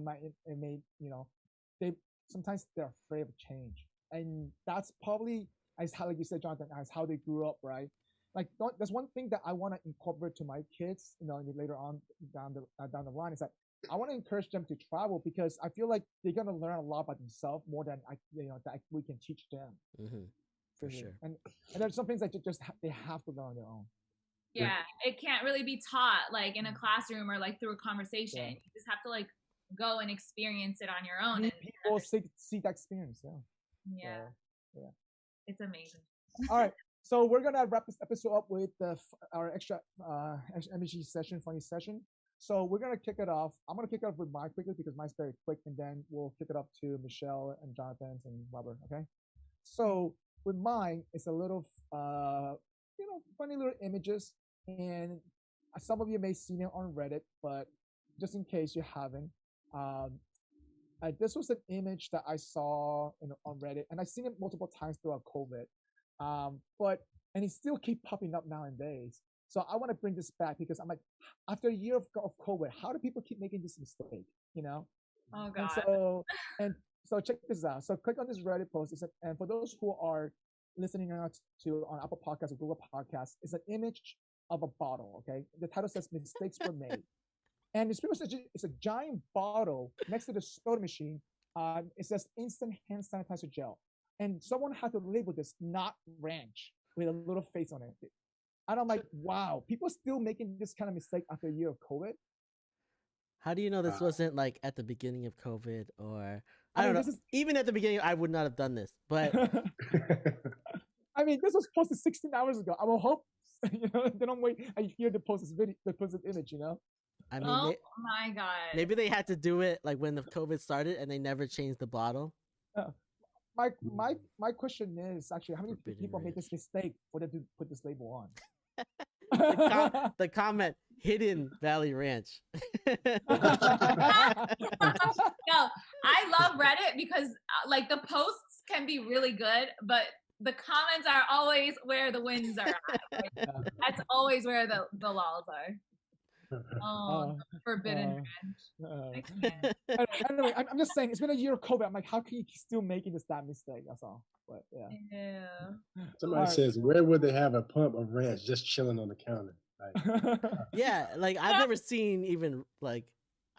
they sometimes they're afraid of change, and that's probably as how, like you said, Jonathan, as how they grew up, right? Like there's one thing that I want to incorporate to my kids, later on down the line is that I want to encourage them to travel because I feel like they're gonna learn a lot about themselves more than that we can teach them.
For sure.
And there's some things that they have to learn on their own.
Yeah, it can't really be taught like in a classroom or like through a conversation. Yeah. You just have to like go and experience it on your own. And
people see that experience.
Yeah. It's amazing.
All right. So we're gonna wrap this episode up with our extra MG session, funny session. So we're gonna kick it off. I'm gonna kick it off with mine quickly because mine's very quick, and then we'll kick it up to Michelle and Jonathan and Robert. Okay. So with mine, it's a little, funny little images, and some of you may have seen it on Reddit, but just in case you haven't, this was an image that I saw on Reddit, and I've seen it multiple times throughout COVID. And it still keep popping up nowadays. So I want to bring this back because I'm like, after a year of COVID, how do people keep making this mistake?
Oh God.
And so check this out. So click on this Reddit post. And for those who are listening on Apple Podcasts or Google Podcasts, it's an image of a bottle. Okay, the title says "Mistakes Were Made," and it's a giant bottle next to the soda machine. It says "Instant Hand Sanitizer Gel," and someone had to label this "Not Ranch" with a little face on it. And I'm like, wow, people still making this kind of mistake after a year of COVID.
How do you know this wasn't like at the beginning of COVID or I
I
don't
mean,
know? Even at the beginning, I would not have done this. But
I mean, this was posted 16 hours ago. I will hope they don't wait a year to post this video, to post this image.
I mean,
Oh my god.
maybe they had to do it like when the COVID started, and they never changed the bottle.
My question is actually, how many
Forbidden
people made this mistake for them to put this label on?
The comment Hidden Valley Ranch.
No, I love Reddit because like the posts can be really good, but the comments are always where the wins are at. Like, that's always where the lols are. Oh, Forbidden Ranch.
Anyway, I'm just saying, it's been a year of COVID. I'm like, how can you still making that mistake? That's all. But yeah.
Somebody says, where would they have a pump of ranch just chilling on the counter? Like,
Yeah, like I've never seen even like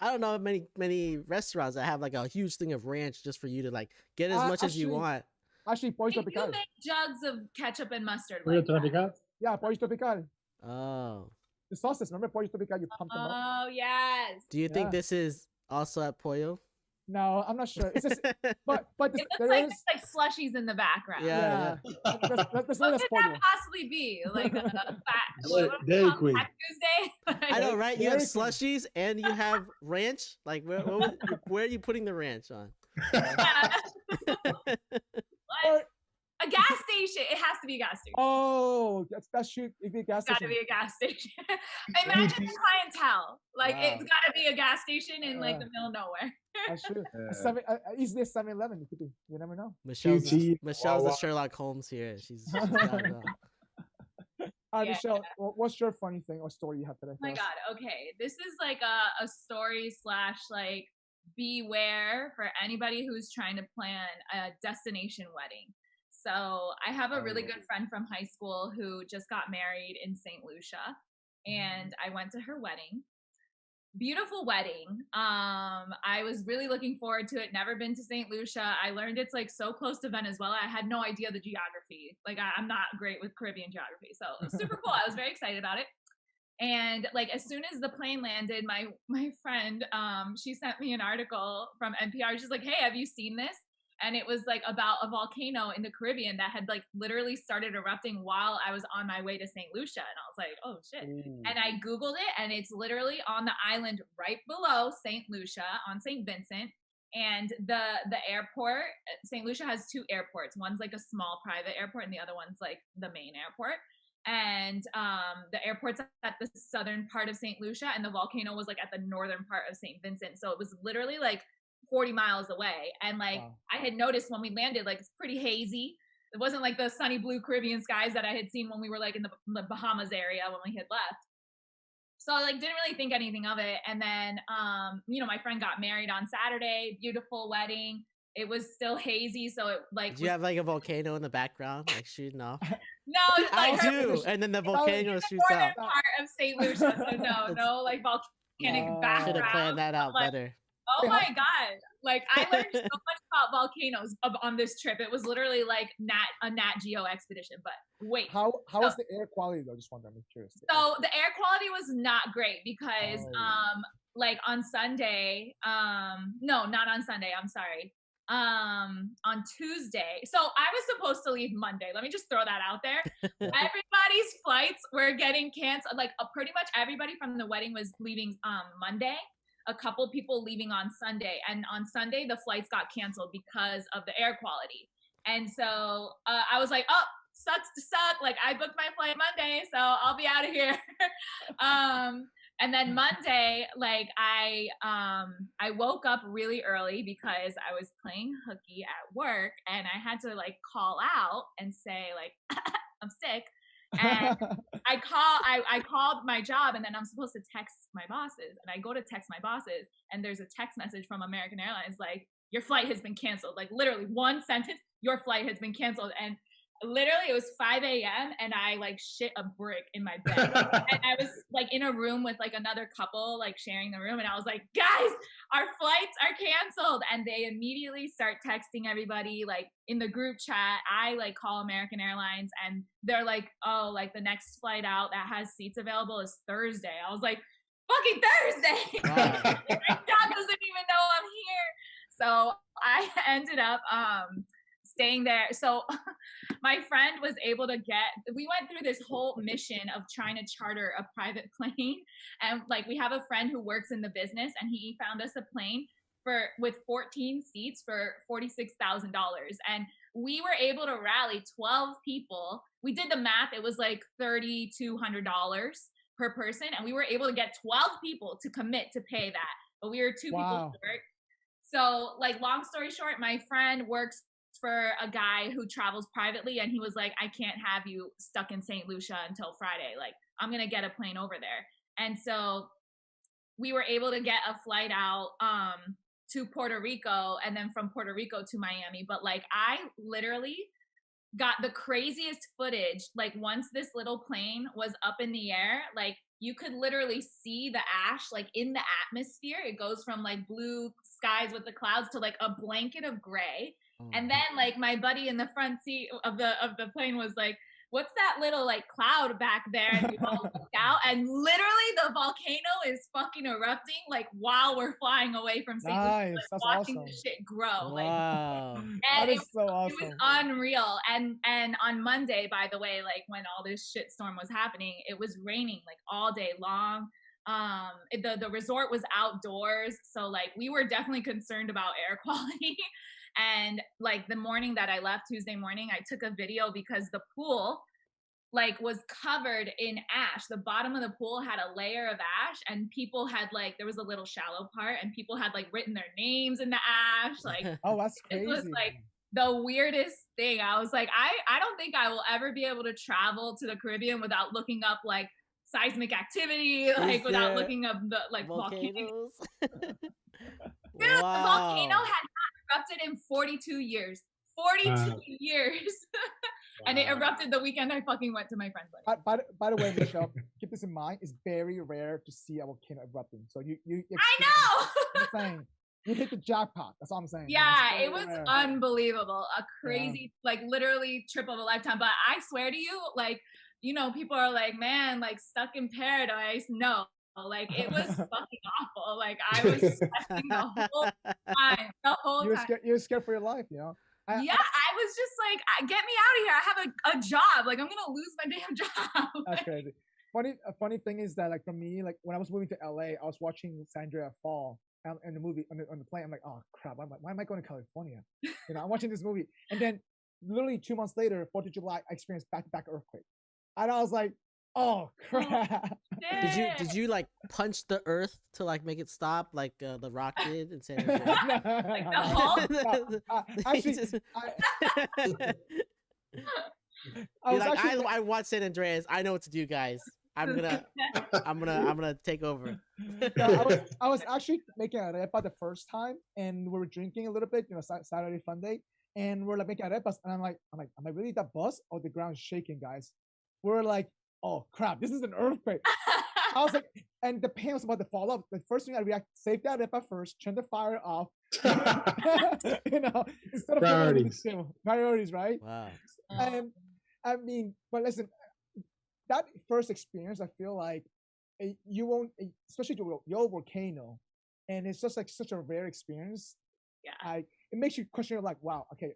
I don't know many restaurants that have like a huge thing of ranch just for you to like get as much as you want.
Actually, Pollo
You
Tropical.
make jugs of ketchup and mustard.
Pollo
Like that.
Tropical?
Yeah, Pollo Tropical.
Oh.
The sauces, remember Pollo Tropical? You pump them up.
Oh yes.
Do you think
Yeah.
this is also at Pollo?
No, I'm not sure. It's just, but
It
this,
looks
there
like
is.
there's like slushies in the background.
Yeah.
That's
What
not
could
Pollo.
that possibly be? Like a fat
Dairy Queen.
Fat Tuesday?
I know, right? You have
Very cool.
slushies and you have ranch. Like, where are you putting the ranch on?
Or-
A gas station. It has to be a gas station.
Oh, that should be a gas
It's got to
station.
be a gas station. Imagine the clientele. Like
Wow.
it's got to be a gas station in like the middle of nowhere.
That's true.
Yeah.
Easily a 7-Eleven. It could be. You never know.
Michelle's
QT,
the
Wawa.
Sherlock Holmes here. She's got it all.
All right,
Yeah.
Michelle, what's your funny thing or story you have today?
Oh my
for us?
god. Okay. This is like a story / like beware for anybody who's trying to plan a destination wedding. So I have a really good friend from high school who just got married in St. Lucia, and I went to her wedding. Beautiful wedding. I was really looking forward to it. Never been to St. Lucia. I learned it's like so close to Venezuela. I had no idea the geography. Like I'm not great with Caribbean geography, so it was super cool. I was very excited about it. And like as soon as the plane landed, my friend, she sent me an article from NPR. She's like, "Hey, have you seen this?" And it was like about a volcano in the Caribbean that had like literally started erupting while I was on my way to St. Lucia. And I was like, oh shit.
Ooh.
And I Googled it, and it's literally on the island right below St. Lucia on St. Vincent. And the airport, St. Lucia has 2 airports. One's like a small private airport, and the other one's like the main airport. And the airport's at the southern part of St. Lucia, and the volcano was like at the northern part of St. Vincent. So it was literally like 40 miles away. And like
Wow.
I had noticed when we landed, like it's pretty hazy. It wasn't like the sunny blue Caribbean skies that I had seen when we were like in the Bahamas area when we had left. So I like didn't really think anything of it. And then my friend got married on Saturday, beautiful wedding. It was still hazy, so it like
Do you have like a volcano in the background, like shooting off?
no, it's
I
like
do, and then the volcano shoots
northern
out.
part of St. Lucia. So no like volcanic
Wow.
background.
Should have planned that out
Like,
better.
Oh my god! Like I learned so much about volcanoes on this trip. It was literally like a Nat Geo expedition. But wait,
How was the air quality though? Just wondering. I'm curious.
so the air quality was not great because
Oh.
like on Sunday, no, not on Sunday. I'm sorry. On Tuesday. So I was supposed to leave Monday. Let me just throw that out there. Everybody's flights were getting canceled. Like pretty much everybody from the wedding was leaving Monday. A couple people leaving on Sunday, and on Sunday the flights got canceled because of the air quality. And so I was like, oh, sucks to suck. Like I booked my flight Monday, so I'll be out of here. And then Monday, like I woke up really early because I was playing hooky at work, and I had to like call out and say like I'm sick. And I called my job, and then I'm supposed to text my bosses, and I go to text my bosses, and there's a text message from American Airlines like your flight has been canceled. Like literally one sentence, your flight has been canceled. And literally it was 5 a.m. and I like shit a brick in my bed. And I was like in a room with like another couple like sharing the room, and I was like, guys, our flights are canceled. And they immediately start texting everybody like in the group chat. I like call American Airlines, and they're like, oh, like the next flight out that has seats available is Thursday. I was like, fucking Thursday.
Wow.
My job doesn't even know I'm here. So I ended up staying there. So my friend was able to we went through this whole mission of trying to charter a private plane. And like, we have a friend who works in the business, and he found us a plane with 14 seats for $46,000. And we were able to rally 12 people. We did the math. It was like $3,200 per person. And we were able to get 12 people to commit to pay that. But we were 2 people short. So like, long story short, my friend works for a guy who travels privately, and he was like, I can't have you stuck in St. Lucia until Friday. Like, I'm going to get a plane over there. And so we were able to get a flight out to Puerto Rico, and then from Puerto Rico to Miami. But like, I literally got the craziest footage. Like, once this little plane was up in the air, like, you could literally see the ash like in the atmosphere. It goes from like blue skies with the clouds to like a blanket of gray. And then like, my buddy in the front seat of the plane was like, what's that little like cloud back there? And we all look out, and literally the volcano is fucking erupting like while we're flying away from St.
Nice.
Louis,
That's
watching
awesome.
the shit grow.
Wow.
Like,
That
and
is so awesome.
it was unreal. And on Monday, by the way, like when all this shit storm was happening, it was raining like all day long. The resort was outdoors, so like, we were definitely concerned about air quality. And like, the morning that I left, Tuesday morning, I took a video because the pool like was covered in ash. The bottom of the pool had a layer of ash, and people had like, there was a little shallow part, and people had like written their names in the ash. Like,
Oh, that's
it
crazy.
was like the weirdest thing. I was like, I don't think I will ever be able to travel to the Caribbean without looking up like seismic activity, like without looking up the like volcanoes. Dude, the volcano had not erupted in 42 years. 42 years. And it erupted the weekend I fucking went to my friend's wedding.
By the way, Michelle, keep this in mind. It's very rare to see a volcano erupting. So you
I know.
I'm saying you hit the jackpot. That's all I'm saying.
Yeah, it was unbelievable. A crazy, like literally trip of a lifetime. But I swear to you, like, you know, people are like, man, like stuck in paradise. No. Like, it was fucking awful. Like, I was sweating the whole time.
You're scared for your life, you know?
I was just like, get me out of here. I have a job. Like, I'm going to lose my damn job.
That's crazy. A funny thing is that, like, for me, like, when I was moving to LA, I was watching Sandra fall in the movie on the plane. I'm like, oh, crap. Why am I going to California? You know, I'm watching this movie. And then literally 2 months later, 4th of July, I experienced back-to-back earthquake. And I was like, oh, crap.
Did you like punch the earth to like make it stop like the Rock did in San Andreas?
Like the Hulk?
Actually,
I watched San Andreas. I know what to do, guys. I'm gonna take over.
No, I was actually making arepa the first time, and we were drinking a little bit, you know, Saturday fun day, and we're like making arepas, and I'm like, am I really that buzz? Oh, the ground's shaking, guys. We're like, oh crap, this is an earthquake. I was like, and the pan was about to fall off. The first thing I react, save that arepa first, turn the fire off. You know, instead of priorities, right?
Wow.
And I mean, but listen, that first experience, I feel like you won't, especially your volcano, and it's just like such a rare experience.
Yeah.
It makes you question, like, wow, okay,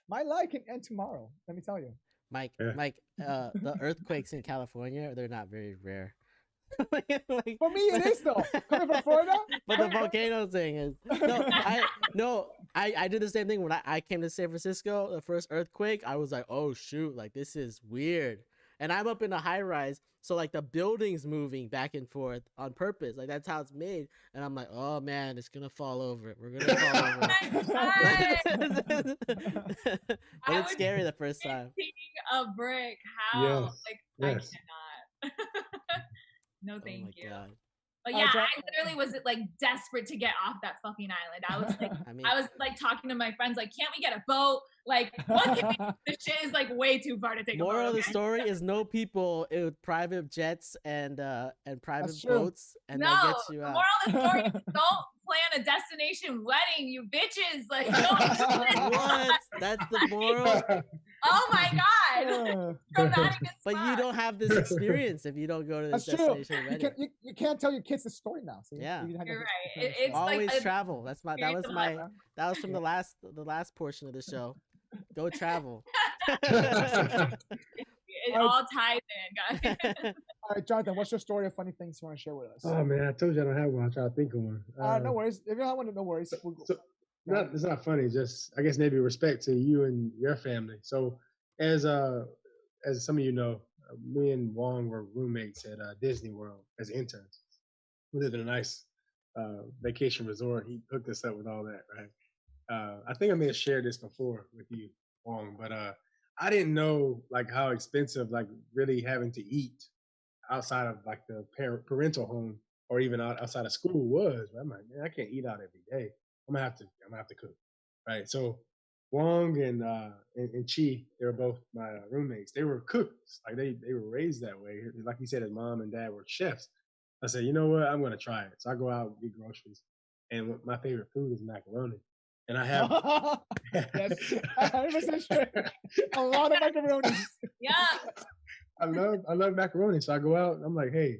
my life can end tomorrow. Let me tell you.
Mike, the earthquakes in California, they're not very rare.
Like, for me, it is though. Coming from Florida.
But the volcano thing is I did the same thing when I came to San Francisco. The first earthquake, I was like, oh shoot, like this is weird. And I'm up in a high rise, so like the building's moving back and forth on purpose. Like that's how it's made. And I'm like, oh man, it's gonna fall over. We're gonna fall over. But it's scary the first time.
A brick. How?
Yes.
Like yes. I cannot. No, thank you.
God.
But yeah, I literally was like desperate to get off that fucking island. I was like, I was like talking to my friends, like, can't we get a boat? Like, what can we? This shit is like way too far to take.
Moral of the story is no people with private jets and private boats, and that gets you out.
Moral of the story is don't plan a destination wedding, you bitches. Like, no.
What? That's the moral.
Oh my god!
Uh,
Dramatic as
But you
fuck.
don't have this experience if you don't go to this
That's true.
destination
You
already.
can't, you can't tell your kids the story now. See?
Yeah.
You had
You're
to-
right.
to finish
It's
that.
like
Always
a
travel. That was
experience of
my
life.
that was from the last portion of the show. Go travel.
It all ties in, guys.
All right, Jonathan, what's your story of funny things you want to share with us?
Oh man, I told you I don't have one. I'm trying to think of one.
No worries. If you don't have one, no worries. We'll go.
It's not funny. Just I guess maybe respect to you and your family. So as some of you know, me and Wong were roommates at Disney World as interns. We lived in a nice vacation resort. He hooked us up with all that, right? I think I may have shared this before with you, Wong, but I didn't know like how expensive like really having to eat outside of like the parental home or even outside of school was. I'm like, man, I can't eat out every day. I'm gonna have to cook, right? So Wong and Chi, they were both my roommates. They were cooks, like they were raised that way. Like you said, his mom and dad were chefs. I said, you know what? I'm gonna try it. So I go out and get groceries, and my favorite food is macaroni. And I have
Yes, 100% sure. A lot of macaronis.
Yeah.
I love macaroni. So I go out and I'm like, hey,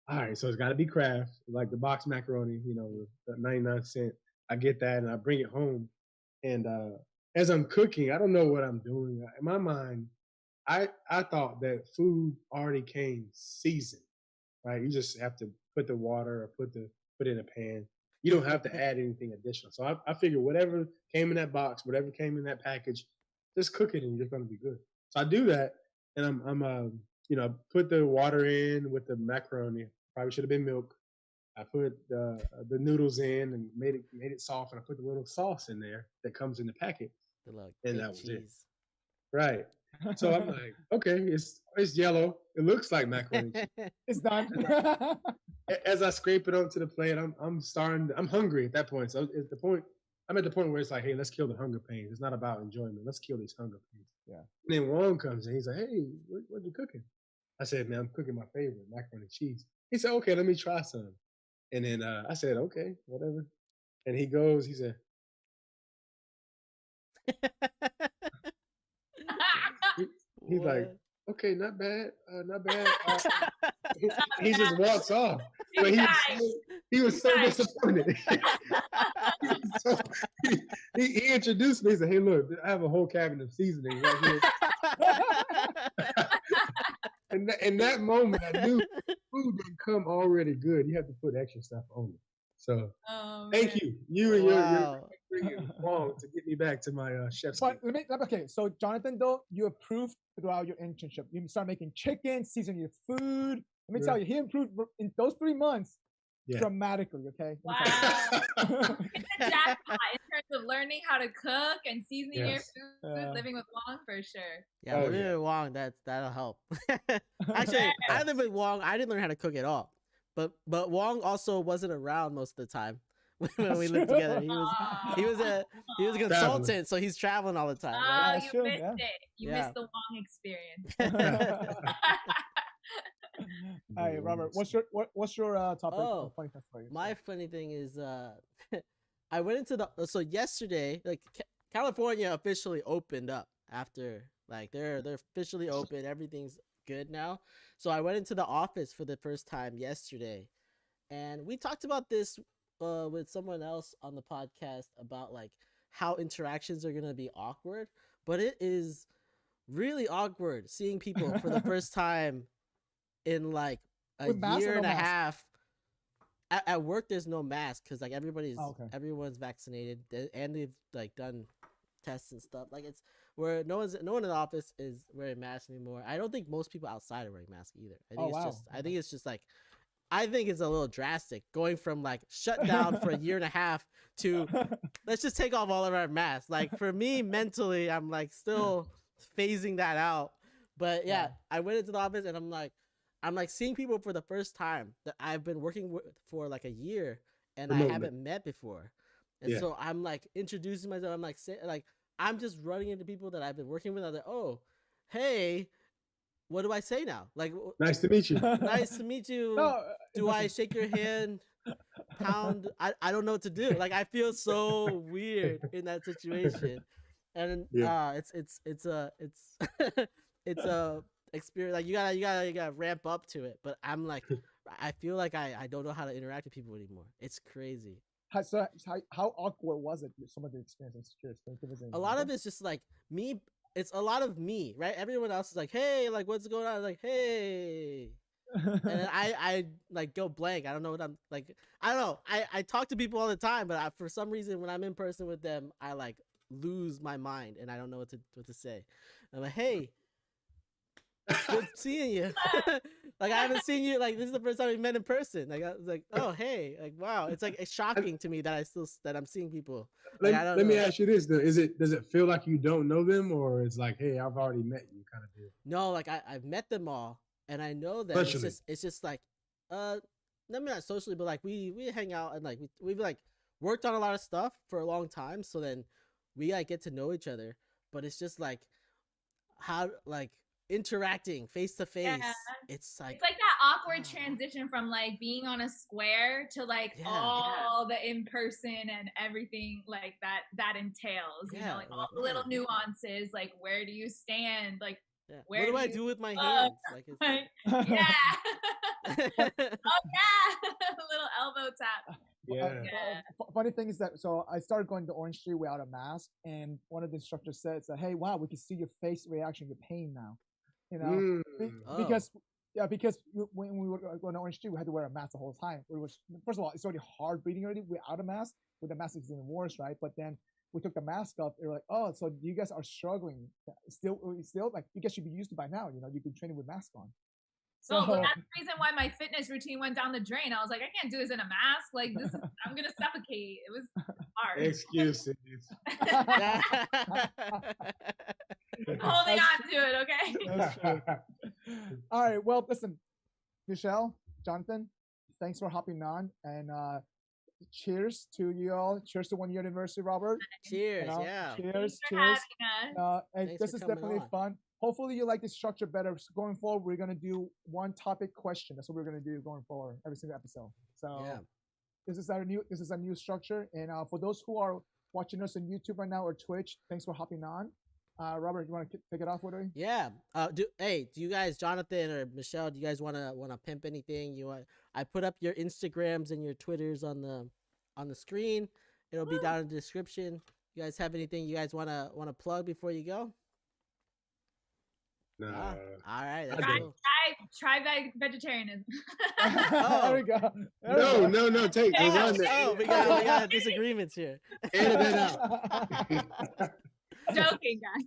all right, so it's got to be Kraft, like the box macaroni, you know, the 99 cent. I get that and I bring it home. And as I'm cooking, I don't know what I'm doing. In my mind, I thought that food already came seasoned, right? You just have to put the water or put it in a pan. You don't have to add anything additional. So I figured whatever came in that box, whatever came in that package, just cook it and you're going to be good. So I do that, and I'm put the water in with the macaroni. Probably should have been milk. I put the noodles in and made it soft, and I put the little sauce in there that comes in the packet, and that was it. Right. So I'm like, okay, it's yellow. It looks like macaroni.
It's done.
As I scrape it onto the plate, I'm hungry at that point. So I'm at the point where it's like, hey, let's kill the hunger pains. It's not about enjoyment. Let's kill these hunger pains.
Yeah.
And then Wong comes in. He's like, hey, what you cooking? I said, man, I'm cooking my favorite, macaroni and cheese. He said, okay, let me try some. And then I said, okay, whatever. And he goes, he said, he's like, okay, not bad, not bad. He just walks off. But he was so disappointed. He introduced me. He said, hey, look, I have a whole cabinet of seasoning right here. And in that moment, I knew food didn't come already good. You have to put extra stuff on it. So thank you. You and your Wong to get me back to my chef's.
But okay, so Jonathan, though, you improved throughout your internship. You start making chicken, seasoning your food. Let me tell you, he improved in those 3 months dramatically. Okay.
Wow. It's a jackpot in terms of learning how to cook and seasoning your food. Living with Wong for sure.
Yeah, living with Wong, that'll help. Actually, I live with Wong. I didn't learn how to cook at all. But Wong also wasn't around most of the time when we lived together. He was a consultant, so he's traveling all the time.
Right? You missed it. You missed the Wong experience.
All right, Robert, what's your topic?
Oh, my funny thing is I went into yesterday, like California officially opened up after like they're officially open. Everything's good now. So I went into the office for the first time yesterday, and we talked about this with someone else on the podcast about like how interactions are gonna be awkward, but it is really awkward seeing people for the first time in like a year and a half. At work, there's no mask because like everyone's vaccinated and they've like done tests and stuff. Like it's where no one in the office is wearing masks anymore. I don't think most people outside are wearing masks either. I think it's a little drastic going from like shut down for a year and a half to let's just take off all of our masks. Like for me mentally, I'm like still phasing that out. But yeah, I went into the office and I'm like seeing people for the first time that I've been working with for like a year and I haven't met before. And so I'm like introducing myself. I'm like I'm just running into people that I've been working with. I was like, oh, hey, what do I say now? Like,
nice to meet you.
Nice to meet you. No, do I shake your hand? Pound? I don't know what to do. Like, I feel so weird in that situation. and
Yeah.
it's it's a experience. Like you gotta ramp up to it. But I'm like, I feel like I don't know how to interact with people anymore. It's crazy.
How awkward was it? Some of the experiences. Curious. Can you give us an
A lot of
example?
it's just like me. It's a lot of me, right? Everyone else is like, hey, like what's going on? Like, hey. And then I like go blank. I don't know what I'm like. I don't know. I talk to people all the time, but for some reason when I'm in person with them, I like lose my mind and I don't know what to say. I'm like, hey, good seeing you. Like I haven't seen you. Like this is the first time we met in person. Like I was like, oh hey, like wow. It's like it's shocking to me that I'm seeing people. Like, I don't
Let me
know.
ask you this though: does it feel like you don't know them, or it's like, hey, I've already met you, kind of deal?
No, like I've met them all, and I know them.
Virtually.
It's just like, maybe not socially, but like we hang out and like we've like worked on a lot of stuff for a long time. So then we like get to know each other. But it's just like how like interacting face to face.
Yeah.
It's like
that awkward transition from like being on a square to like all the in person and everything like that entails. You know, like all the little nuances. Like where do you stand? Like where
what do I do with my hands? Like it's
yeah. Oh yeah, a little elbow tap.
Yeah.
Funny thing is that so I started going to Orange Tree without a mask, and one of the instructors said, "Hey, wow, we can see your face reaction, your pain now." You know, because when we were going to Orange Tree, we had to wear a mask the whole time. It was first of all, it's already hard breathing already without a mask. With the mask, it's even worse, right? But then we took the mask off. They were like, "Oh, so you guys are struggling still? Like you guys should be used to by now. You know, you've been training with mask on."
So well, that's the reason why my fitness routine went down the drain. I was like, I can't do this in a mask. Like this is, I'm gonna suffocate. It was hard.
Excuses.
Holding on to it, okay?
All right. Well, listen, Michelle, Jonathan, thanks for hopping on, and cheers to you all. Cheers to 1 year anniversary, Robert.
Cheers.
Cheers.
Cheers.
And this is definitely fun. Hopefully you like this structure better. So going forward, we're gonna do one topic question. That's what we're gonna do going forward every single episode. So this is a new structure. And for those who are watching us on YouTube right now or Twitch, thanks for hopping on. Robert, you want to take it off with me?
Yeah. Do you guys, Jonathan or Michelle, do you guys want to pimp anything? I put up your Instagrams and your Twitters on the screen. It'll be down in the description. You guys have anything you guys want to plug before you go?
No.
All right.
Try vegetarianism.
There we go.
No. Take the one that.
Oh, we got disagreements here.
Edit that out.
Joking, guys.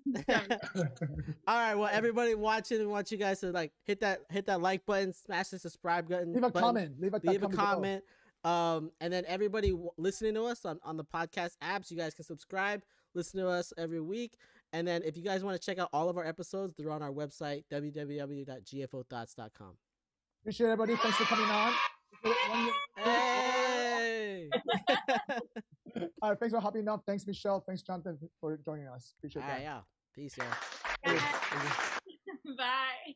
All right. Well, everybody watching, we want you guys to like hit that like button, smash the subscribe button.
Leave a comment. Leave a
comment. And then everybody listening to us on the podcast apps, you guys can subscribe, listen to us every week. And then if you guys want to check out all of our episodes, they're on our website, www.GFOThoughts.com.
Appreciate everybody. Thanks for coming on.
Hey!
All right, thanks for hopping on. Thanks, Michelle. Thanks, Jonathan, for joining us. Appreciate that.
Yeah. Peace, y'all.
Bye.